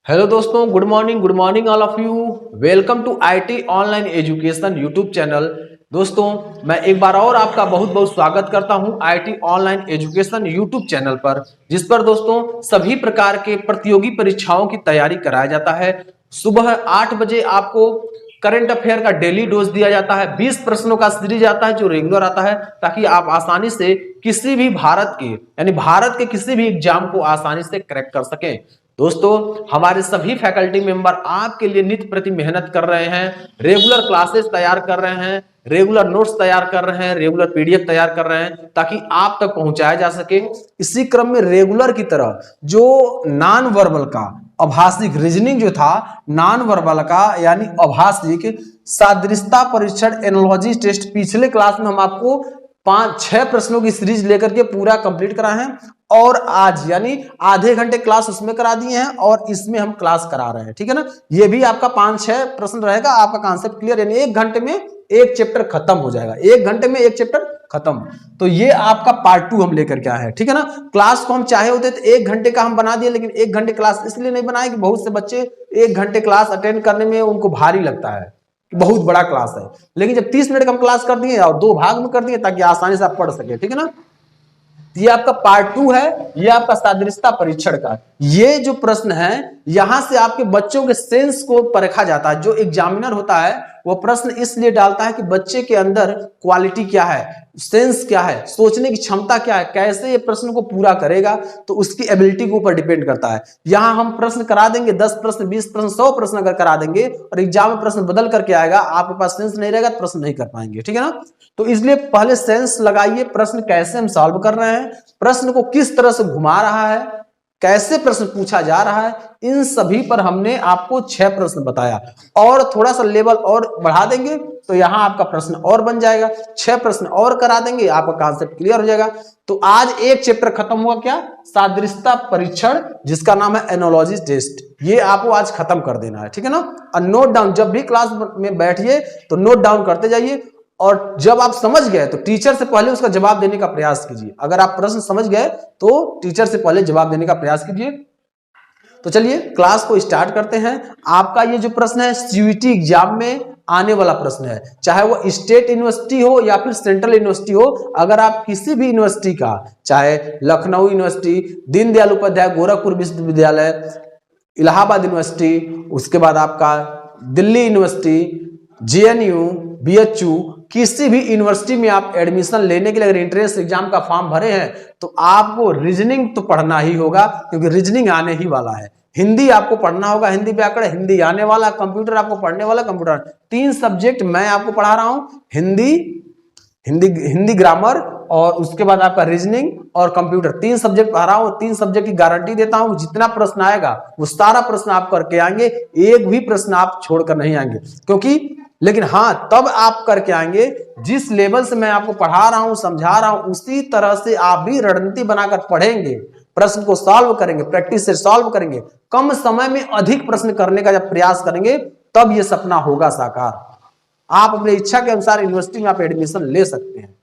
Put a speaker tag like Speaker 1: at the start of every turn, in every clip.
Speaker 1: Hello दोस्तों, good morning all of you. Welcome to IT online education YouTube channel. दोस्तों, मैं एक बार और आपका बहुत बहुत स्वागत करता हूं IT online education YouTube channel पर, जिस पर दोस्तों सभी प्रकार के प्रतियोगी परीक्षाओं की तैयारी कराया जाता है। सुबह 8 बजे आपको करंट अफेयर का डेली डोज दिया जाता है। 20 प्रश्नों का सीरीज आता है जो रेगुलर आता है, ताकि आप आसानी से किसी भी भारत के यानी भारत के किसी भी एग्जाम को आसानी से क्रैक कर सकें। दोस्तों, हमारे सभी फैकल्टी मेंबर आपके लिए नित्य प्रति मेहनत कर रहे हैं, रेगुलर क्लासेस तैयार कर रहे हैं, रेगुलर नोट्स तैयार कर रहे हैं, रेगुलर पीडीएफ तैयार कर रहे हैं, ताकि आप तक पहुंचाया जा सके। इसी क्रम में रेगुलर की तरह जो नॉन वर्बल का आभासिक रीजनिंग जो था, नॉन वर्बल का यानी आभासिक सादृश्यता परीक्षण एनालॉजी टेस्ट, पिछले क्लास में हम आपको 5-6 प्रश्नों की सीरीज लेकर के पूरा कंप्लीट कराए हैं, और आज यानी आधे घंटे क्लास उसमें करा दिए हैं और इसमें हम क्लास करा रहे हैं। ठीक है ना, ये भी आपका 5-6 प्रश्न रहेगा, आपका कॉन्सेप्ट क्लियर, यानी 1 घंटे में एक चैप्टर खत्म हो जाएगा। 1 घंटे में एक चैप्टर खत्म। तो ये आपका पार्ट 2 हम लेकर के आए हैं। ठीक है ना, क्लास को हम चाहे होते तो 1 घंटे का हम बना दिए, लेकिन 1 घंटे क्लास इसलिए नहीं बनाए कि बहुत से बच्चे 1 घंटे क्लास अटेंड करने में उनको भारी लगता है, बहुत बड़ा क्लास है। लेकिन जब 30 मिनट का हम क्लास कर दिए और 2 भाग में कर दिए, ताकि आसानी से आप पढ़ सके। ठीक है ना, ये आपका पार्ट 2 है, ये आपका सादृश्यता परीक्षण का। ये जो प्रश्न है, यहां से आपके बच्चों के सेंस को परखा जाता है। जो एग्जामिनर होता है वो प्रश्न इसलिए डालता है कि बच्चे के अंदर क्वालिटी क्या है, सेंस क्या है, सोचने की क्षमता क्या है, कैसे ये प्रश्न को पूरा करेगा, तो उसकी एबिलिटी के ऊपर डिपेंड करता है। यहां हम प्रश्न करा देंगे, 10 प्रश्न, 20 प्रश्न, 100 प्रश्न अगर करा देंगे और एग्जाम में प्रश्न बदल करके आएगा, आपके पास सेंस नहीं रहेगा तो प्रश्न नहीं कर पाएंगे। ठीक है ना, तो इसलिए पहले सेंस लगाइए, प्रश्न कैसे हम सॉल्व कर रहे हैं, प्रश्न को किस तरह से घुमा रहा है, कैसे प्रश्न पूछा जा रहा है, इन सभी पर हमने आपको 6 प्रश्न बताया। और थोड़ा सा लेवल और बढ़ा देंगे तो यहां आपका प्रश्न और बन जाएगा। 6 प्रश्न और करा देंगे, आपका कॉन्सेप्ट क्लियर हो जाएगा। तो आज एक चैप्टर खत्म हुआ, क्या, सादृश्यता परीक्षण, जिसका नाम है एनालॉजी टेस्ट। ये आपको आज खत्म कर देना है। ठीक है ना, और नोट डाउन, जब भी क्लास में बैठिए तो नोट डाउन करते जाइए, और जब आप समझ गए तो टीचर से पहले उसका जवाब देने का प्रयास कीजिए। अगर आप प्रश्न समझ गए तो टीचर से पहले जवाब देने का प्रयास कीजिए। तो चलिए क्लास को स्टार्ट करते हैं। आपका ये जो प्रश्न है सीयूईटी एग्जाम में आने वाला प्रश्न है, चाहे वो स्टेट यूनिवर्सिटी हो या फिर सेंट्रल यूनिवर्सिटी हो। अगर आप किसी भी यूनिवर्सिटी का, चाहे लखनऊ यूनिवर्सिटी, दीनदयाल उपाध्याय गोरखपुर विश्वविद्यालय, इलाहाबाद यूनिवर्सिटी, उसके बाद आपका दिल्ली यूनिवर्सिटी, जेएनयू, बीएचयू, किसी भी यूनिवर्सिटी में आप एडमिशन लेने के लिए अगर एंट्रेंस एग्जाम का फॉर्म भरे हैं तो आपको रीजनिंग तो पढ़ना ही होगा, क्योंकि रीजनिंग आने ही वाला है। हिंदी आपको पढ़ना होगा, हिंदी व्याकरण, हिंदी आने वाला, कंप्यूटर आपको पढ़ने वाला, कंप्यूटर। 3 सब्जेक्ट मैं आपको पढ़ा रहा हूं, हिंदी ग्रामर, और उसके बाद आपका रीजनिंग और कंप्यूटर। 3 सब्जेक्ट पढ़ा रहा हूं। 3 सब्जेक्ट की गारंटी देता हूं, जितना प्रश्न आएगा वो सारा प्रश्न आप करके आएंगे, एक भी प्रश्न आप छोड़कर नहीं आएंगे। क्योंकि लेकिन हाँ, तब आप करके आएंगे जिस लेवल से मैं आपको पढ़ा रहा हूं, समझा रहा हूं, उसी तरह से आप भी रणनीति बनाकर पढ़ेंगे, प्रश्न को सॉल्व करेंगे, प्रैक्टिस से सॉल्व करेंगे, कम समय में अधिक प्रश्न करने का जब प्रयास करेंगे, तब यह सपना होगा साकार। आप अपनी इच्छा के अनुसार यूनिवर्सिटी में आप एडमिशन ले सकते हैं।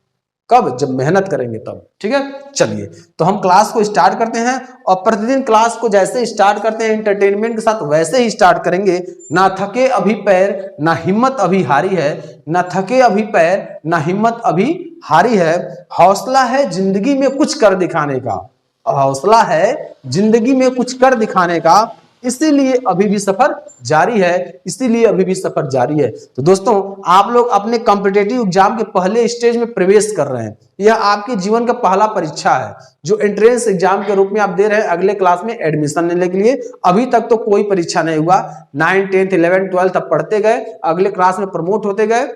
Speaker 1: कब? जब मेहनत करेंगे तब। ठीक है, चलिए तो हम क्लास को स्टार्ट करते हैं, और प्रतिदिन क्लास को जैसे स्टार्ट करते हैं एंटरटेनमेंट के साथ, वैसे ही स्टार्ट करेंगे। ना थके अभी पैर, ना हिम्मत अभी हारी है, ना थके अभी पैर, ना हिम्मत अभी हारी है। हौसला है जिंदगी में कुछ कर दिखाने का, हौसला है जिंदगी में कुछ कर दिखाने का, इसीलिए अभी भी सफर जारी है, इसीलिए अभी भी सफर जारी है। तो दोस्तों, आप लोग अपने कॉम्पिटिटिव एग्जाम के पहले स्टेज में प्रवेश कर रहे हैं। यह आपके जीवन का पहला परीक्षा है जो एंट्रेंस एग्जाम के रूप में आप दे रहे हैं अगले क्लास में एडमिशन लेने के लिए। अभी तक तो कोई परीक्षा नहीं हुआ, 9, 10, 11, 12 तब पढ़ते गए, अगले क्लास में प्रमोट होते गए।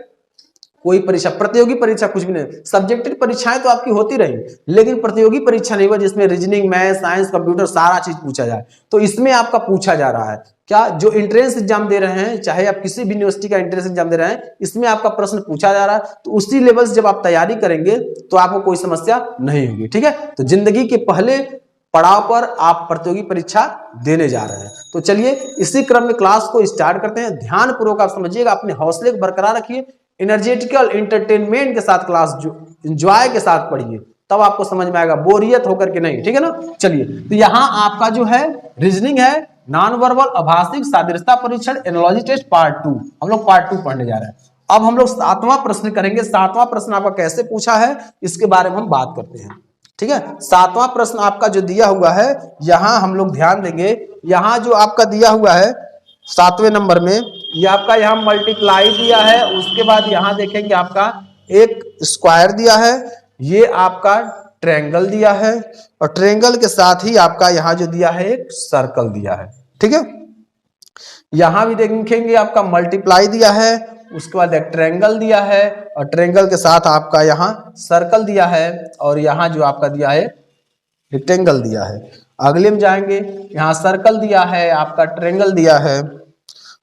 Speaker 1: कोई परीक्षा, प्रतियोगी परीक्षा कुछ भी नहीं। सब्जेक्टिव परीक्षाएं तो आपकी होती रही, लेकिन प्रतियोगी परीक्षा नहीं हुआ जिसमें रीजनिंग, मैथ, साइंस, कंप्यूटर सारा चीज पूछा जाए। तो इसमें आपका पूछा जा रहा है क्या, जो एंट्रेंस एग्जाम दे रहे हैं, चाहे आप किसी भी यूनिवर्सिटी का एंट्रेंस एग्जाम दे रहे हैं, इसमें आपका प्रश्न पूछा जा रहा है। तो उसी लेवल से जब आप तैयारी करेंगे तो आपको कोई समस्या नहीं होगी। ठीक है, तो जिंदगी के पहले पड़ाव पर आप प्रतियोगी परीक्षा देने जा रहे हैं। तो चलिए इसी क्रम में क्लास को स्टार्ट करते हैं। ध्यान पूर्वक आप समझिएगा, अपने हौसले को बरकरार रखिए, एनर्जेटिकल एंटरटेनमेंट के साथ क्लास एंजॉय के साथ पढ़िए, तब आपको समझ में आएगा, बोरियत होकर के नहीं। ठीक है ना, चलिए तो यहाँ आपका जो है रीजनिंग है, नॉन वर्बल आभाषिक सादृश्यता परीक्षण एनालॉजी टेस्ट पार्ट 2, हम लोग पार्ट 2 पढ़ने जा रहे हैं। अब हम लोग 7वां प्रश्न करेंगे। 7वां प्रश्न आपका कैसे पूछा है इसके बारे में हम बात करते हैं, ठीक है। 7वां प्रश्न आपका जो दिया हुआ है, यहां हम लोग ध्यान देंगे। यहां जो आपका दिया हुआ है 7वें नंबर में, ये आपका यहाँ मल्टीप्लाई दिया है, उसके बाद यहां देखेंगे आपका एक स्क्वायर दिया है, ये आपका ट्रायंगल दिया है, और ट्रायंगल के साथ ही आपका यहाँ जो दिया है एक सर्कल दिया है, ठीक है। यहां भी देखेंगे आपका मल्टीप्लाई दिया है, उसके बाद एक ट्रायंगल दिया है, और ट्रायंगल के साथ आपका यहाँ सर्कल दिया है, और यहाँ जो आपका दिया है रेक्टेंगल दिया है। अगले में जाएंगे, यहाँ सर्कल दिया है, आपका ट्रायंगल दिया है,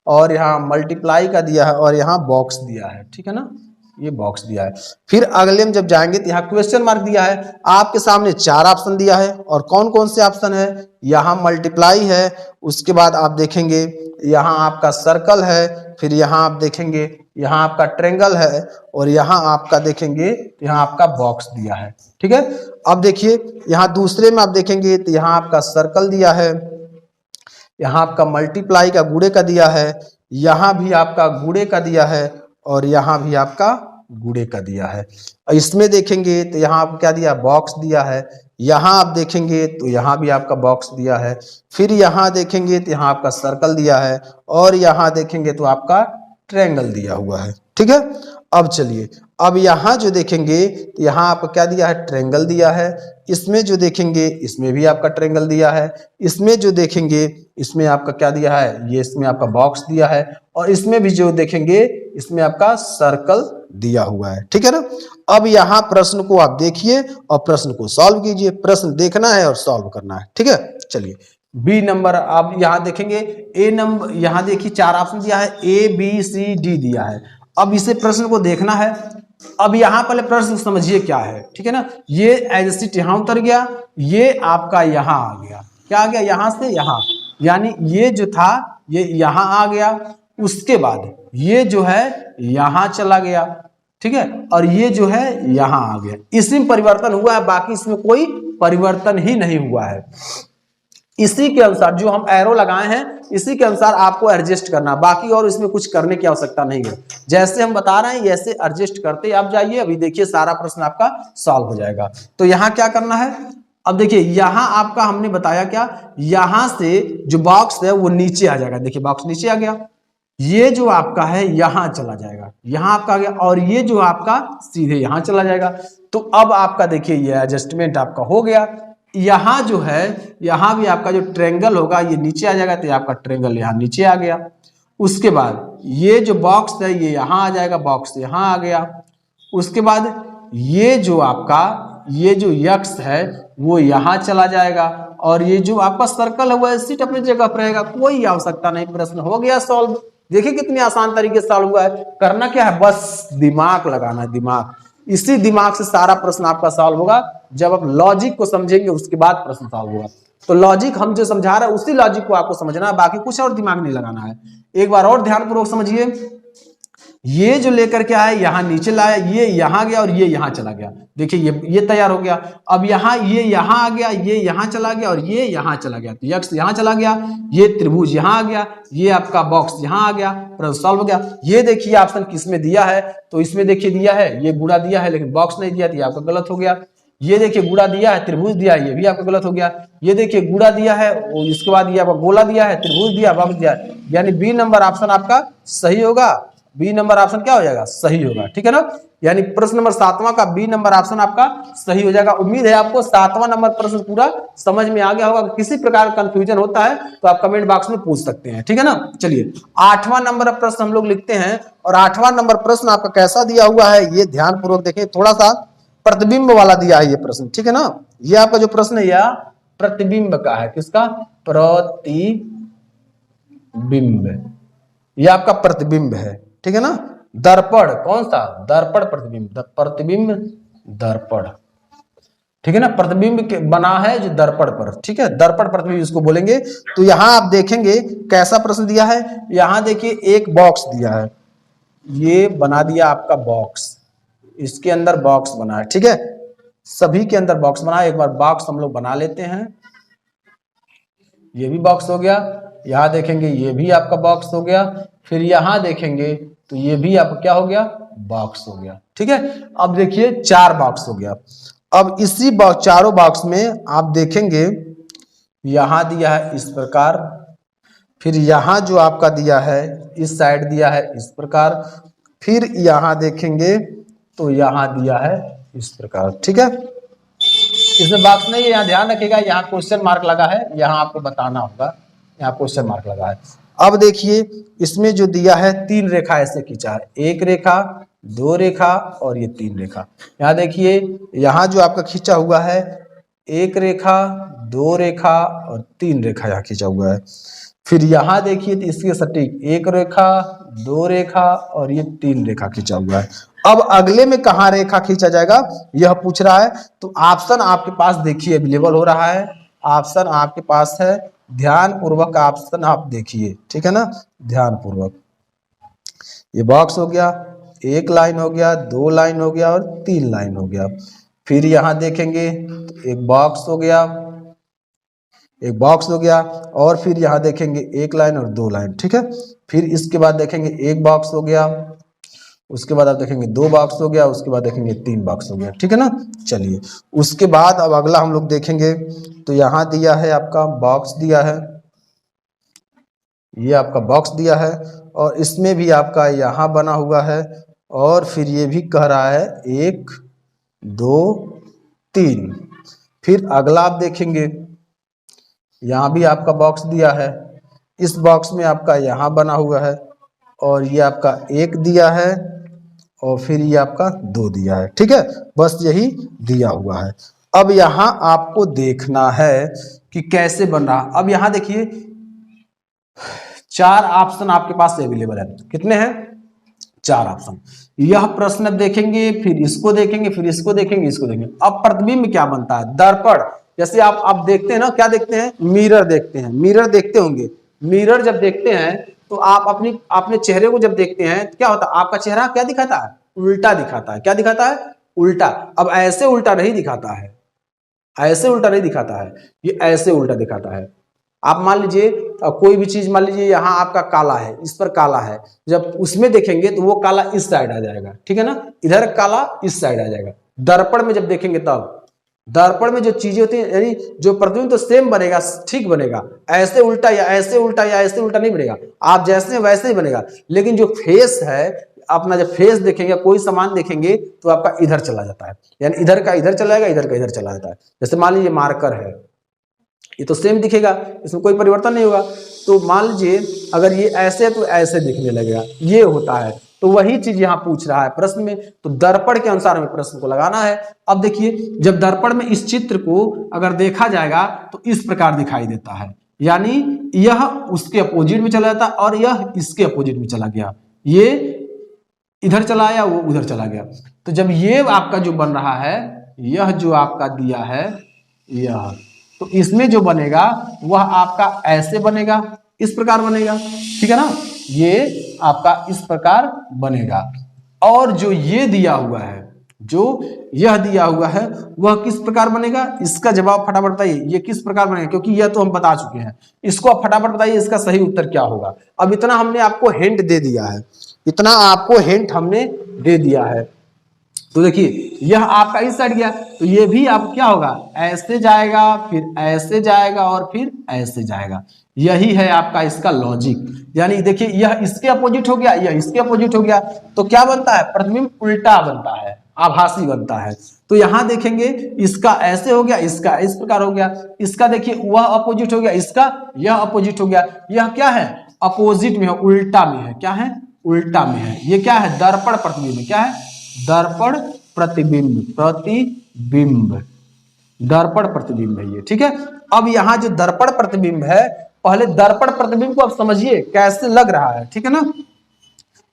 Speaker 1: और यहाँ मल्टीप्लाई का दिया है, और यहाँ बॉक्स दिया है, ठीक है ना, ये बॉक्स दिया है। फिर अगले में जब जाएंगे तो यहाँ क्वेश्चन मार्क दिया है। आपके सामने 4 ऑप्शन दिया है, और कौन कौन से ऑप्शन है, यहाँ मल्टीप्लाई है, उसके बाद आप देखेंगे यहाँ आपका सर्कल है, फिर यहाँ आप देखेंगे यहाँ आपका ट्रायंगल है, और यहाँ आपका देखेंगे यहाँ आपका बॉक्स दिया है, ठीक है। अब देखिए यहाँ दूसरे में आप देखेंगे तो यहाँ आपका सर्कल दिया है, यहाँ आपका मल्टीप्लाई का गुणे का दिया है, यहाँ भी आपका गुणे का दिया है, और यहाँ भी आपका गुणे का दिया है। और इसमें देखेंगे तो यहाँ आप क्या दिया, बॉक्स दिया है। यहाँ आप देखेंगे तो यहाँ भी आपका बॉक्स दिया है। फिर यहाँ देखेंगे तो यहाँ आपका सर्कल दिया है, और यहाँ देखेंगे तो आपका ट्रायंगल दिया हुआ है, ठीक है। अब चलिए, अब यहाँ जो देखेंगे तो यहाँ आपका क्या दिया है, ट्रायंगल दिया है। इसमें जो देखेंगे इसमें भी आपका ट्रायंगल दिया है। इसमें जो देखेंगे इसमें आपका क्या दिया है, ये इसमें आपका बॉक्स दिया है, और इसमें भी जो देखेंगे इसमें आपका सर्कल दिया हुआ है, ठीक है ना। अब यहाँ प्रश्न को आप देखिए और प्रश्न को सॉल्व कीजिए। प्रश्न देखना है और सॉल्व करना है, ठीक है। चलिए बी नंबर आप यहाँ देखेंगे, ए नंबर यहाँ देखिए 4 ऑप्शन दिया है, ए बी सी डी दिया है। अब इसे प्रश्न को देखना है। अब यहाँ पहले प्रश्न समझिए क्या है, ठीक है ना। ये एज सीट यहाँ उतर गया, ये आपका यहाँ आ गया, क्या आ गया, यहाँ से यहाँ, यानी ये जो था ये यहाँ आ गया, उसके बाद ये जो है यहाँ चला गया, ठीक है, और ये जो है यहाँ आ गया। इसमें परिवर्तन हुआ है, बाकी इसमें कोई परिवर्तन ही नहीं हुआ है। इसी के अनुसार जो हम एरो लगाए हैं इसी के अनुसार आपको एडजस्ट करना, बाकी और इसमें कुछ करने की आवश्यकता नहीं है। जैसे हम बता रहे हैं ऐसे एडजस्ट करते आप जाइए। अभी देखिए सारा प्रश्न आपका सॉल्व हो जाएगा। तो यहाँ क्या करना है, अब देखिए यहाँ आपका हमने बताया क्या, यहाँ से जो बॉक्स है वो नीचे आ जाएगा। देखिए बॉक्स नीचे आ गया, ये जो आपका है यहाँ चला जाएगा, यहाँ आपका आ गया, और ये जो आपका सीधे यहाँ चला जाएगा। तो अब आपका देखिए ये एडजस्टमेंट आपका हो गया। यहाँ जो है यहाँ भी आपका जो ट्रायंगल होगा ये नीचे आ जाएगा, तो आपका ट्रायंगल यहाँ नीचे आ गया। उसके बाद ये जो बॉक्स है ये यहाँ आ जाएगा, बॉक्स यहाँ आ गया। उसके बाद ये जो आपका ये जो यक्स है वो यहाँ चला जाएगा, और ये जो आपका सर्कल है वो सीट अपनी जगह पर रहेगा, कोई आवश्यकता नहीं। प्रश्न हो गया सॉल्व। देखिए कितनी आसान तरीके से सॉल्व हुआ है। करना क्या है, बस दिमाग लगाना है, दिमाग। इसी दिमाग से सारा प्रश्न आपका सॉल्व होगा। जब आप लॉजिक को समझेंगे उसके बाद प्रश्न सॉल्व होगा। तो लॉजिक हम जो समझा रहे हैं उसी लॉजिक को आपको समझना है, बाकी कुछ और दिमाग नहीं लगाना है। एक बार और ध्यानपूर्वक समझिए। ये जो लेकर के आया यहाँ नीचे लाया, ये यहाँ गया और ये यहाँ चला गया। देखिए ये तैयार हो गया। अब यहाँ ये यहाँ आ गया, ये यहाँ चला गया और ये यहाँ चला गया। तो यक्स यहाँ चला गया, ये त्रिभुज यहाँ आ गया, ये आपका बॉक्स यहाँ आ गया, प्रश्न सॉल्व हो गया। ये देखिए ऑप्शन किसमें दिया है, तो इसमें देखिए दिया है, ये गुणा दिया है लेकिन बॉक्स नहीं दिया, तो ये आपका गलत हो गया। ये देखिए गुणा दिया है, त्रिभुज दिया है, ये भी आपका गलत हो गया। ये देखिए गुणा दिया है, इसके बाद ये आपका गोला दिया है, त्रिभुज दिया, बॉक्स दिया है, यानी बी नंबर ऑप्शन आपका सही होगा। बी नंबर ऑप्शन क्या हो जाएगा, सही होगा, ठीक है ना। यानी प्रश्न नंबर 7वां का बी नंबर ऑप्शन आपका सही हो जाएगा। उम्मीद है आपको 7वां नंबर प्रश्न पूरा समझ में आ गया होगा। किसी प्रकार का कंफ्यूजन होता है तो आप कमेंट बॉक्स में पूछ सकते हैं, ठीक है ना। चलिए 8वां नंबर प्रश्न हम लोग लिखते हैं, और 8वां नंबर प्रश्न आपका कैसा दिया हुआ है ये ध्यान पूर्वक देखें। थोड़ा सा प्रतिबिंब वाला दिया है ये प्रश्न, ठीक है ना। ये आपका जो प्रश्न है यह प्रतिबिंब का है, किसका, प्रतिबिंब, ये आपका प्रतिबिंब है, ठीक है ना। दर्पण कौन सा, दर्पण प्रतिबिंब, प्रतिबिंब दर्पण, ठीक है ना। प्रतिबिंब बना है जो दर्पण पर, ठीक है, दर्पण प्रतिबिंब इसको बोलेंगे। तो यहां आप देखेंगे कैसा प्रश्न दिया है। यहां देखिए एक बॉक्स दिया है, ये बना दिया आपका बॉक्स, इसके अंदर बॉक्स बना है, ठीक है, सभी के अंदर बॉक्स बना है। एक बार बॉक्स हम लोग बना लेते हैं, ये भी बॉक्स हो गया। यहाँ देखेंगे ये भी आपका बॉक्स हो गया, फिर यहाँ देखेंगे तो ये भी आपका क्या हो गया, बॉक्स हो गया। ठीक है, अब देखिए 4 बॉक्स हो गया। अब इसी चारों बॉक्स में आप देखेंगे यहां दिया है इस प्रकार, फिर यहां जो आपका दिया है इस साइड दिया है इस प्रकार, फिर यहां देखेंगे तो यहां दिया है इस प्रकार। ठीक है, इसमें बॉक्स नहीं है, यहाँ ध्यान रखिएगा, यहाँ क्वेश्चन मार्क लगा है, यहाँ आपको बताना होगा, यहाँ क्वेश्चन मार्क लगा है। अब देखिए इसमें जो दिया है 3 रेखा ऐसे खींचा है, 1 रेखा, 2 रेखा और ये 3 रेखा। यहाँ देखिए यहाँ जो आपका खींचा हुआ है 1 रेखा, 2 रेखा और 3 रेखा यहाँ खींचा हुआ है। फिर यहाँ देखिए तो इसके सटीक 1 रेखा, 2 रेखा और ये 3 रेखा खींचा हुआ है। अब अगले में कहाँ रेखा खींचा जाएगा यह पूछ रहा है, तो ऑप्शन आपके पास देखिए अवेलेबल हो रहा है, ऑप्शन आपके पास है, ध्यान पूर्वक ऑप्शन आप देखिए। ठीक है ना, ध्यान पूर्वक। ये बॉक्स हो गया, 1 लाइन हो गया, 2 लाइन हो गया और 3 लाइन हो गया। फिर यहाँ देखेंगे तो एक बॉक्स हो गया, एक बॉक्स हो गया, और फिर यहाँ देखेंगे 1 लाइन और 2 लाइन। ठीक है, फिर इसके बाद देखेंगे 1 बॉक्स हो गया, उसके बाद आप देखेंगे 2 बॉक्स हो गया, उसके बाद देखेंगे 3 बॉक्स हो गया। ठीक है ना, चलिए उसके बाद अब अगला हम लोग देखेंगे तो यहाँ दिया है आपका बॉक्स दिया है, ये आपका बॉक्स दिया है और इसमें भी आपका यहाँ बना हुआ है, और फिर ये भी कह रहा है 1 2 3। फिर अगला आप देखेंगे यहाँ भी आपका बॉक्स दिया है, इस बॉक्स में आपका यहाँ बना हुआ है, और ये आपका 1 दिया है और फिर ये आपका 2 दिया है। ठीक है, बस यही दिया हुआ है। अब यहाँ आपको देखना है कि कैसे बन रहा। अब यहाँ देखिए 4 ऑप्शन आपके पास अवेलेबल है। कितने हैं? 4 ऑप्शन। यह प्रश्न देखेंगे, फिर इसको देखेंगे, फिर इसको देखेंगे, इसको देखेंगे। अब प्रतिबिंब क्या बनता है? दर्पण। जैसे आप देखते हैं ना, क्या देखते हैं? मिरर देखते हैं, मिरर देखते होंगे। मिरर जब देखते हैं तो आप अपने चेहरे को जब देखते हैं तो क्या होता है? आपका चेहरा क्या दिखाता है? उल्टा दिखाता है। क्या दिखाता है? उल्टा। अब ऐसे उल्टा नहीं दिखाता है, ऐसे उल्टा नहीं दिखाता है, ये ऐसे उल्टा दिखाता है। आप मान लीजिए कोई भी चीज, मान लीजिए यहाँ आपका काला है, इस पर काला है, जब उसमें देखेंगे तो वो काला इस साइड आ जाएगा। ठीक है ना, इधर काला इस साइड आ जाएगा। दर्पण में जब देखेंगे तब, दर्पण में जो चीजें होती है, यानी जो प्रतिबिंब तो सेम बनेगा, ठीक बनेगा, ऐसे उल्टा या ऐसे उल्टा या ऐसे उल्टा नहीं बनेगा, आप जैसे वैसे ही बनेगा। लेकिन जो फेस है अपना, जब फेस देखेंगे, कोई सामान देखेंगे तो आपका इधर चला जाता है, यानी इधर का इधर चला जाएगा, इधर का इधर चला जाता है। जैसे मान लीजिए मार्कर है, ये तो सेम दिखेगा, इसमें कोई परिवर्तन नहीं होगा। तो मान लीजिए अगर ये ऐसे है तो ऐसे दिखने लगेगा, ये होता है। तो वही चीज यहाँ पूछ रहा है प्रश्न में, तो दर्पण के अनुसार हमें प्रश्न को लगाना है। अब देखिए जब दर्पण में इस चित्र को अगर देखा जाएगा तो इस प्रकार दिखाई देता है, यानी यह उसके अपोजिट में चला जाता और यह इसके अपोजिट में चला गया, ये इधर चला आया, वो उधर चला गया। तो जब ये आपका जो बन रहा है, यह जो आपका दिया है यह, तो इसमें जो बनेगा वह आपका ऐसे बनेगा, इस प्रकार बनेगा। ठीक है ना, ये आपका इस प्रकार बनेगा। और जो ये दिया हुआ है, जो यह दिया हुआ है वह किस प्रकार बनेगा? इसका जवाब फटाफट बताइए, ये किस प्रकार बनेगा, क्योंकि यह तो हम बता चुके हैं। इसको आप फटाफट बताइए, इसका सही उत्तर क्या होगा। अब इतना हमने आपको हिंट दे दिया है, इतना आपको हिंट हमने दे दिया है। तो देखिए यह आपका इस साइड गया, तो ये भी आप क्या होगा? ऐसे जाएगा, फिर ऐसे जाएगा और फिर ऐसे जाएगा। यही है आपका इसका लॉजिक। यानी देखिए यह इसके अपोजिट हो गया, यह इसके अपोजिट हो गया, तो क्या बनता है? प्रतिबिंब उल्टा बनता है, आभासी बनता है। तो यहां देखेंगे इसका ऐसे हो गया, इसका इस प्रकार हो गया, इसका देखिए वह अपोजिट हो गया, इसका यह अपोजिट हो गया। यह क्या है? अपोजिट में है, उल्टा में है। क्या है? उल्टा में है। ये क्या है? दर्पण प्रतिबिंब। क्या है? दर्पण प्रतिबिंब, प्रतिबिंब, दर्पण प्रतिबिंब है ये। ठीक है, अब यहां जो दर्पण प्रतिबिंब है, पहले दर्पण प्रतिबिंब को आप समझिए कैसे लग रहा है। ठीक है ना,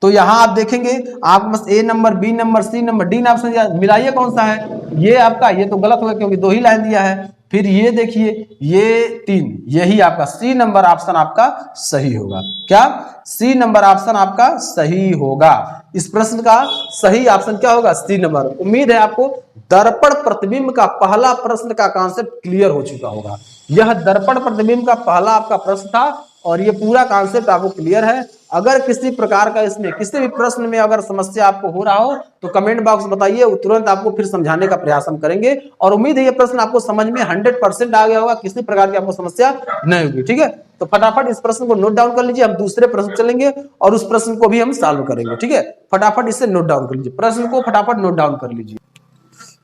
Speaker 1: तो यहां आप देखेंगे, आप बस A number, B number, C number, D option दिया, मिलाइए कौन सा है। ये आपका, ये तो गलत होगा क्योंकि 2 ही लाइन दिया है। फिर ये देखिए, ये 3, यही आपका सी नंबर ऑप्शन आपका सही होगा। क्या? सी नंबर ऑप्शन आपका सही होगा। इस प्रश्न का सही ऑप्शन क्या होगा? C number. उम्मीद है आपको दर्पण प्रतिबिंब का पहला प्रश्न का कॉन्सेप्ट क्लियर हो चुका होगा। यह दर्पण प्रतिबिंब का पहला आपका प्रश्न था और ये पूरा कॉन्सेप्ट आपको क्लियर है। अगर किसी प्रकार का इसमें किसी भी प्रश्न में अगर समस्या आपको हो रहा हो तो कमेंट बॉक्स बताइए, तुरंत आपको फिर समझाने का प्रयास हम करेंगे। और उम्मीद है ये प्रश्न आपको समझ में 100% आ गया होगा, किसी प्रकार की आपको समस्या नहीं होगी। ठीक है, तो फटाफट इस प्रश्न को नोट डाउन कर लीजिए। हम दूसरे प्रश्न चलेंगे और उस प्रश्न को भी हम सॉल्व करेंगे। ठीक है, फटाफट इसे नोट डाउन कर लीजिए, प्रश्न को फटाफट नोट डाउन कर लीजिए।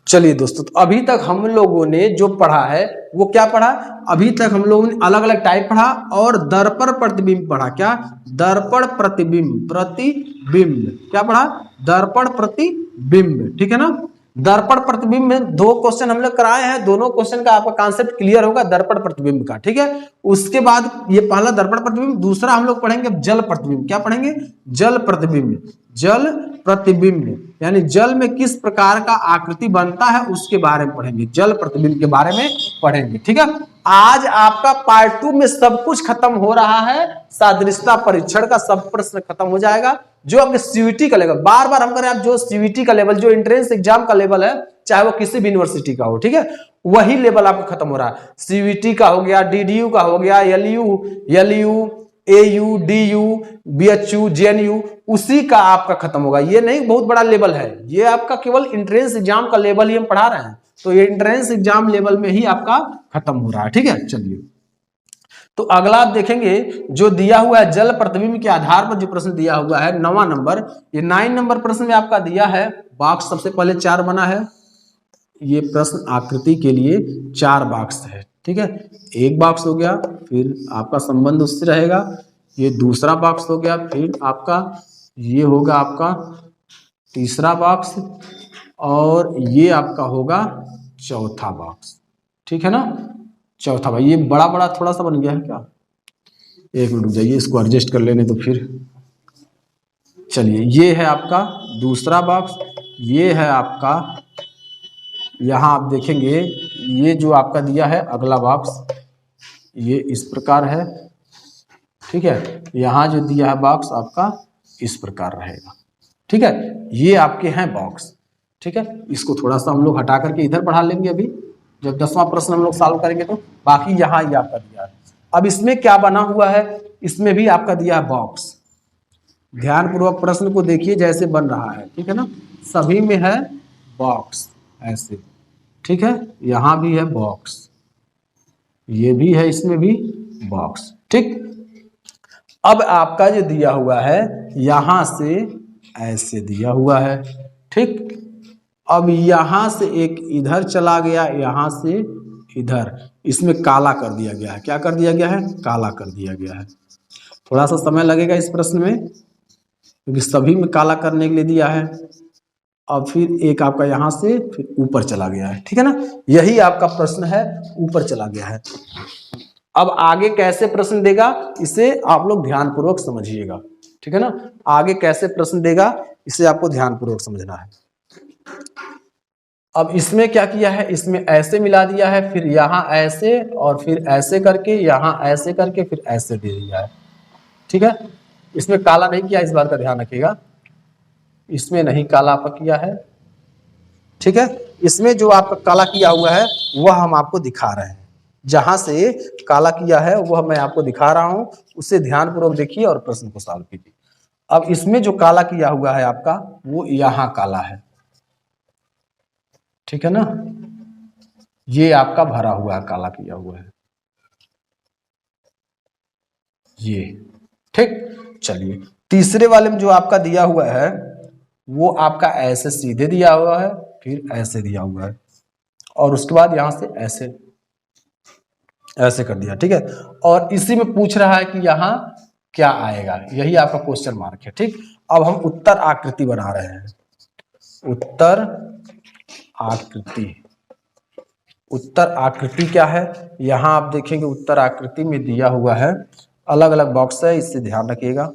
Speaker 1: चलिए दोस्तों, तो अभी तक हम लोगों ने जो पढ़ा है वो क्या पढ़ा? अभी तक हम लोगों ने अलग अलग टाइप पढ़ा और दर्पण प्रतिबिंब पढ़ा। क्या? दर्पण प्रतिबिंब, प्रतिबिंब क्या पढ़ा? दर्पण प्रतिबिंब। ठीक है ना, दर्पण प्रतिबिंब में 2 क्वेश्चन हम लोग कराए हैं, दोनों क्वेश्चन का आपका कॉन्सेप्ट क्लियर होगा दर्पण प्रतिबिंब का। ठीक है, उसके बाद ये पहला दर्पण प्रतिबिंब, दूसरा हम लोग पढ़ेंगे जल प्रतिबिंब। क्या पढ़ेंगे? जल प्रतिबिंब। जल प्रतिबिंब यानी जल में किस प्रकार का आकृति बनता है उसके बारे में पढ़ेंगे, जल प्रतिबिंब के बारे में पढ़ेंगे। ठीक है, आज आपका पार्ट 2 में सब कुछ खत्म हो रहा है, सादृश्यता परीक्षण का सब प्रश्न खत्म हो जाएगा। जो आपके सीयूईटी का लेवल, बार बार हम करें, आप जो सीयूईटी का लेवल, जो एंट्रेंस एग्जाम का लेवल है, चाहे वो किसी भी यूनिवर्सिटी का हो, ठीक है, वही लेवल आपको खत्म हो रहा है। सीयूईटी का हो गया, डीडीयू का हो गया, LU, AU, DU, BHU, JNU, उसी का आपका खत्म होगा। ये नहीं बहुत बड़ा लेवल है, ये आपका केवल एंट्रेंस एग्जाम का लेवल ही हम पढ़ा रहे हैं, तो ये एंट्रेंस एग्जाम लेवल में ही आपका खत्म हो रहा है। ठीक है, चलिए तो अगला आप देखेंगे जो दिया हुआ है जल प्रतिबिंब के आधार पर जो प्रश्न दिया हुआ है 9वां नंबर, ये 9 नंबर प्रश्न में आपका दिया है बॉक्स सबसे पहले 4 बना है। ये प्रश्न आकृति के लिए 4 बॉक्स है। ठीक है, एक बॉक्स हो गया, फिर आपका संबंध उससे रहेगा, ये दूसरा बॉक्स हो गया, फिर आपका ये होगा आपका तीसरा बॉक्स, और ये आपका होगा चौथा बॉक्स। ठीक है ना, चौथा भाई, ये बड़ा बड़ा थोड़ा सा बन गया है क्या? एक मिनट रुक जाइए, इसको एडजस्ट कर लेने तो फिर। चलिए, ये है आपका दूसरा बॉक्स, ये है आपका, यहाँ आप देखेंगे ये जो आपका दिया है अगला बॉक्स, ये इस प्रकार है। ठीक है, यहाँ जो दिया है बॉक्स आपका इस प्रकार रहेगा। ठीक है, ये आपके हैं बॉक्स। ठीक है, इसको थोड़ा सा हम लोग हटा करके इधर बढ़ा लेंगे अभी, जब 10वां प्रश्न हम लोग सॉल्व करेंगे तो। बाकी यहाँ ये आपका दिया है। अब इसमें क्या बना हुआ है, इसमें भी आपका दिया है बॉक्स। ध्यानपूर्वक प्रश्न को देखिए जैसे बन रहा है। ठीक है ना, सभी में है बॉक्स ऐसे। ठीक है, यहाँ भी है बॉक्स, ये भी है, इसमें भी बॉक्स। ठीक, अब आपका जो दिया हुआ है यहां से ऐसे दिया हुआ है। ठीक, अब यहां से एक इधर चला गया, यहां से इधर, इसमें काला कर दिया गया है। क्या कर दिया गया है? काला कर दिया गया है। थोड़ा सा समय लगेगा इस प्रश्न में, क्योंकि सभी में काला करने के लिए दिया है। अब फिर एक आपका यहां से फिर ऊपर चला गया है। ठीक है ना, यही आपका प्रश्न है, ऊपर चला गया है। अब आगे कैसे प्रश्न देगा इसे आप लोग ध्यानपूर्वक समझिएगा। ठीक है ना, आगे कैसे प्रश्न देगा इसे आपको ध्यानपूर्वक समझना है। अब इसमें क्या किया है, इसमें ऐसे मिला दिया है, फिर यहाँ ऐसे, और फिर ऐसे करके, यहाँ ऐसे करके, फिर ऐसे दे दिया है। ठीक है, इसमें काला नहीं किया, इस बात का ध्यान रखिएगा, इसमें नहीं काला आपका किया है। ठीक है, इसमें जो आपका काला किया हुआ है वह हम आपको दिखा रहे हैं। जहां से काला किया है वह मैं आपको दिखा रहा हूं, उसे ध्यानपूर्वक देखिए और प्रश्न को सॉल्व कीजिए। अब इसमें जो काला किया हुआ है आपका वो यहां काला है। ठीक है ना, ये आपका भरा हुआ है, काला किया हुआ है ये। ठीक, चलिए तीसरे वाले में जो आपका दिया हुआ है वो आपका ऐसे सीधे दिया हुआ है, फिर ऐसे दिया हुआ है, और उसके बाद यहां से ऐसे ऐसे कर दिया। ठीक है, और इसी में पूछ रहा है कि यहां क्या आएगा, यही आपका क्वेश्चन मार्क है। ठीक, अब हम उत्तर आकृति बना रहे हैं। उत्तर आकृति, उत्तर आकृति क्या है, यहां आप देखेंगे उत्तर आकृति में दिया हुआ है, अलग अलग बॉक्स है, इससे ध्यान रखिएगा।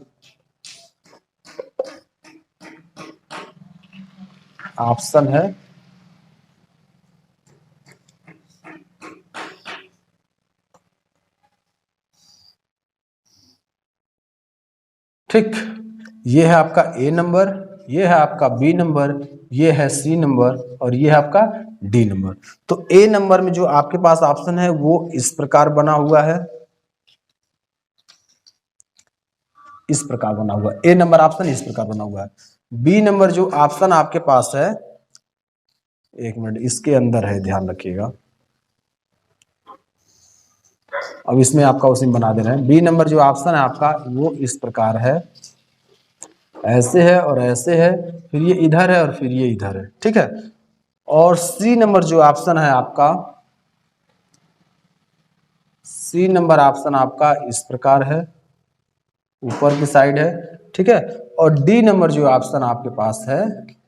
Speaker 1: ऑप्शन है ठीक, ये है आपका ए नंबर, ये है आपका बी नंबर, ये है सी नंबर, और ये है आपका डी नंबर। तो ए नंबर में जो आपके पास ऑप्शन है वो इस प्रकार बना हुआ है। इस प्रकार बना हुआ है, ए नंबर ऑप्शन इस प्रकार बना हुआ है। बी नंबर जो ऑप्शन आपके पास है, एक मिनट, इसके अंदर है, ध्यान रखिएगा। अब इसमें आपका उसी में बना दे रहे हैं। बी नंबर जो ऑप्शन है आपका वो इस प्रकार है, ऐसे है और ऐसे है, फिर ये इधर है और फिर ये इधर है, ठीक है। और सी नंबर जो ऑप्शन है आपका, सी नंबर ऑप्शन आपका इस प्रकार है, ऊपर की साइड है, ठीक है। और डी नंबर जो ऑप्शन आपके पास है,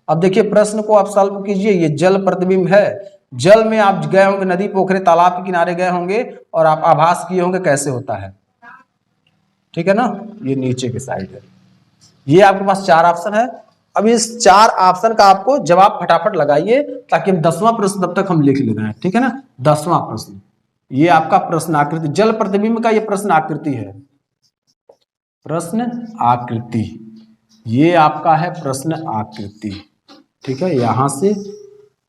Speaker 1: अब देखिए प्रश्न को आप सॉल्व कीजिए। ये जल प्रतिबिंब है, जल में आप गए होंगे, नदी पोखरे तालाब के किनारे गए होंगे और आप आभास किए होंगे कैसे होता है, ठीक है ना। ये नीचे की साइड है। ये आपके पास 4 ऑप्शन है। अब इस 4 ऑप्शन का आपको जवाब फटाफट लगाइए ताकि हम 10वां प्रश्न तब तक हम लिख ले रहे हैं, ठीक है ना। 10वां प्रश्न, ये आपका प्रश्न आकृति, जल प्रतिबिंब का ये प्रश्न आकृति है, प्रश्न आकृति, ये आपका है प्रश्न आकृति, ठीक है। यहां से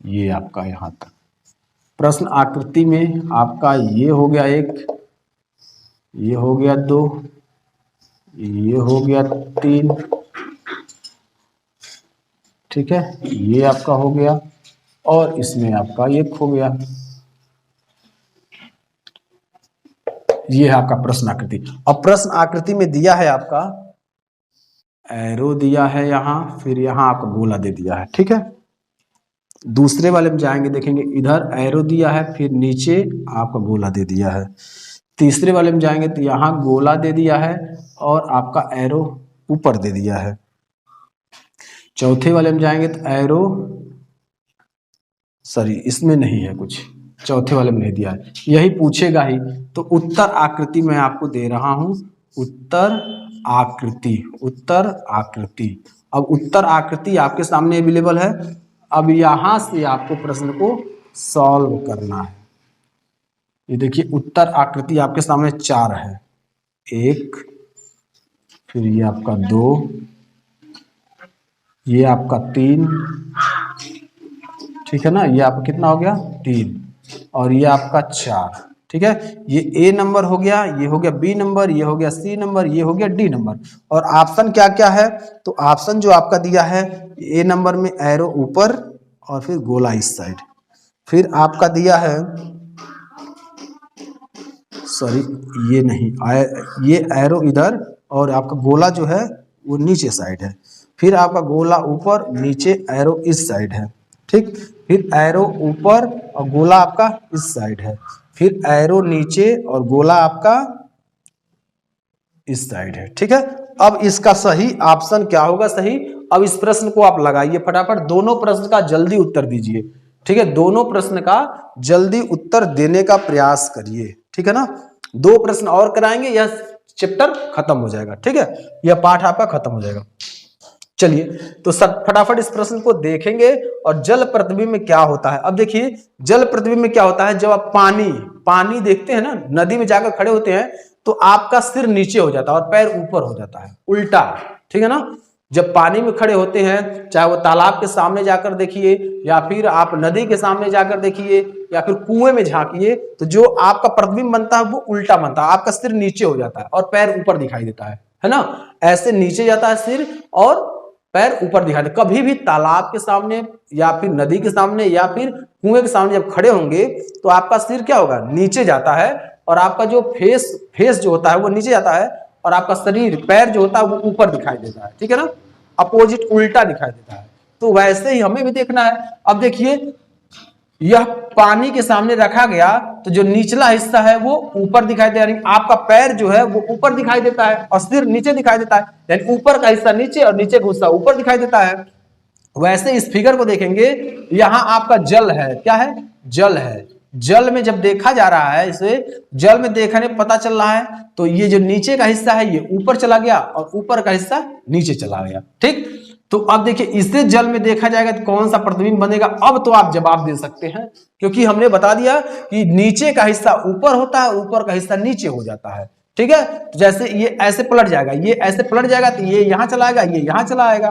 Speaker 1: ये आपका यहां तक प्रश्न आकृति में आपका ये हो गया 1, ये हो गया 2, ये हो गया 3, ठीक है, ये आपका हो गया और इसमें आपका 1 हो गया। ये है आपका प्रश्न आकृति। अब प्रश्न आकृति में दिया है आपका एरो दिया है यहां, फिर यहां आपका गोला दे दिया है, ठीक है। दूसरे वाले में जाएंगे, देखेंगे इधर एरो दिया है, फिर नीचे आपका गोला दे दिया है। तीसरे वाले में जाएंगे तो यहां गोला दे दिया है और आपका एरो ऊपर दे दिया है। चौथे वाले में जाएंगे तो एरो, सॉरी इसमें नहीं है कुछ, चौथे वाले में नहीं दिया है, यही पूछेगा ही। तो उत्तर आकृति मैं आपको दे रहा हूं, उत्तर आकृति, उत्तर आकृति। अब उत्तर आकृति आपके सामने अवेलेबल है। अब यहां से आपको प्रश्न को सॉल्व करना है। ये देखिए उत्तर आकृति आपके सामने 4 है, 1, फिर ये आपका 2, ये आपका 3, ठीक है ना, ये आपका कितना हो गया 3, और ये आपका 4, ठीक है। ये ए नंबर हो गया, ये हो गया बी नंबर, ये हो गया सी नंबर, ये हो गया डी नंबर। और ऑप्शन क्या क्या है, तो ऑप्शन जो आपका दिया है ए नंबर में एरो ऊपर और फिर गोला इस साइड, फिर आपका दिया है, सॉरी ये नहीं, ये एरो इधर और आपका गोला जो है वो नीचे साइड है, फिर आपका गोला ऊपर, नीचे एरो इस साइड है, ठीक। फिर एरो ऊपर और गोला आपका इस साइड है, फिर एरो नीचे और गोला आपका इस साइड है, ठीक है। अब इसका सही ऑप्शन क्या होगा, सही। अब इस प्रश्न को आप लगाइए फटाफट, दोनों प्रश्न का जल्दी उत्तर दीजिए, ठीक है। दोनों प्रश्न का जल्दी उत्तर देने का प्रयास करिए, ठीक है ना। 2 प्रश्न और कराएंगे, यह चैप्टर खत्म हो जाएगा, ठीक है, यह पाठ आपका खत्म हो जाएगा। चलिए तो सब फटाफट इस प्रश्न को देखेंगे। और जल प्रतिबिंब में क्या होता है, अब देखिए जल प्रतिबिंब में क्या होता है, जब आप पानी देखते हैं ना, नदी में जाकर खड़े होते हैं तो आपका सिर नीचे हो जाता है और पैर ऊपर हो जाता है, उल्टा, ठीक है ना। जब पानी में खड़े होते हैं, चाहे वो तालाब के सामने जाकर देखिए या फिर आप नदी के सामने जाकर देखिए या फिर कुएं में झांकिए, तो जो आपका प्रतिबिंब बनता है वो उल्टा बनता है, आपका सिर नीचे हो जाता है और पैर ऊपर दिखाई देता है ना। ऐसे नीचे जाता है सिर और पैर ऊपर दिखाई दे। कभी भी तालाब के सामने या फिर नदी के सामने या फिर कुएं के सामने जब खड़े होंगे तो आपका सिर क्या होगा, नीचे जाता है और आपका जो फेस जो होता है वो नीचे जाता है और आपका शरीर, पैर जो होता है वो ऊपर दिखाई देता है, ठीक है ना, अपोजिट उल्टा दिखाई देता है। तो वैसे ही हमें भी देखना है। अब देखिए यह पानी के सामने रखा गया तो जो निचला हिस्सा है वो ऊपर दिखाई दे, यानी आपका पैर जो है वो ऊपर दिखाई देता है और सिर नीचे दिखाई देता है, यानी ऊपर का हिस्सा नीचे और नीचे का हिस्सा ऊपर दिखाई देता है। वैसे इस फिगर को देखेंगे, यहां आपका जल है, क्या है, जल है। जल में जब देखा जा रहा है, इसे जल में देखने पता चल रहा है, तो ये जो नीचे का हिस्सा है ये ऊपर चला गया और ऊपर का हिस्सा नीचे चला गया, ठीक। तो अब देखिए इसे जल में देखा जाएगा तो कौन सा प्रतिबिंब बनेगा। अब तो आप जवाब दे सकते हैं क्योंकि हमने बता दिया कि नीचे का हिस्सा ऊपर होता है, ऊपर का हिस्सा नीचे हो जाता है, ठीक है। तो जैसे ये ऐसे पलट जाएगा, ये ऐसे पलट जाएगा तो ये यहां चला आएगा, ये यहां चला आएगा,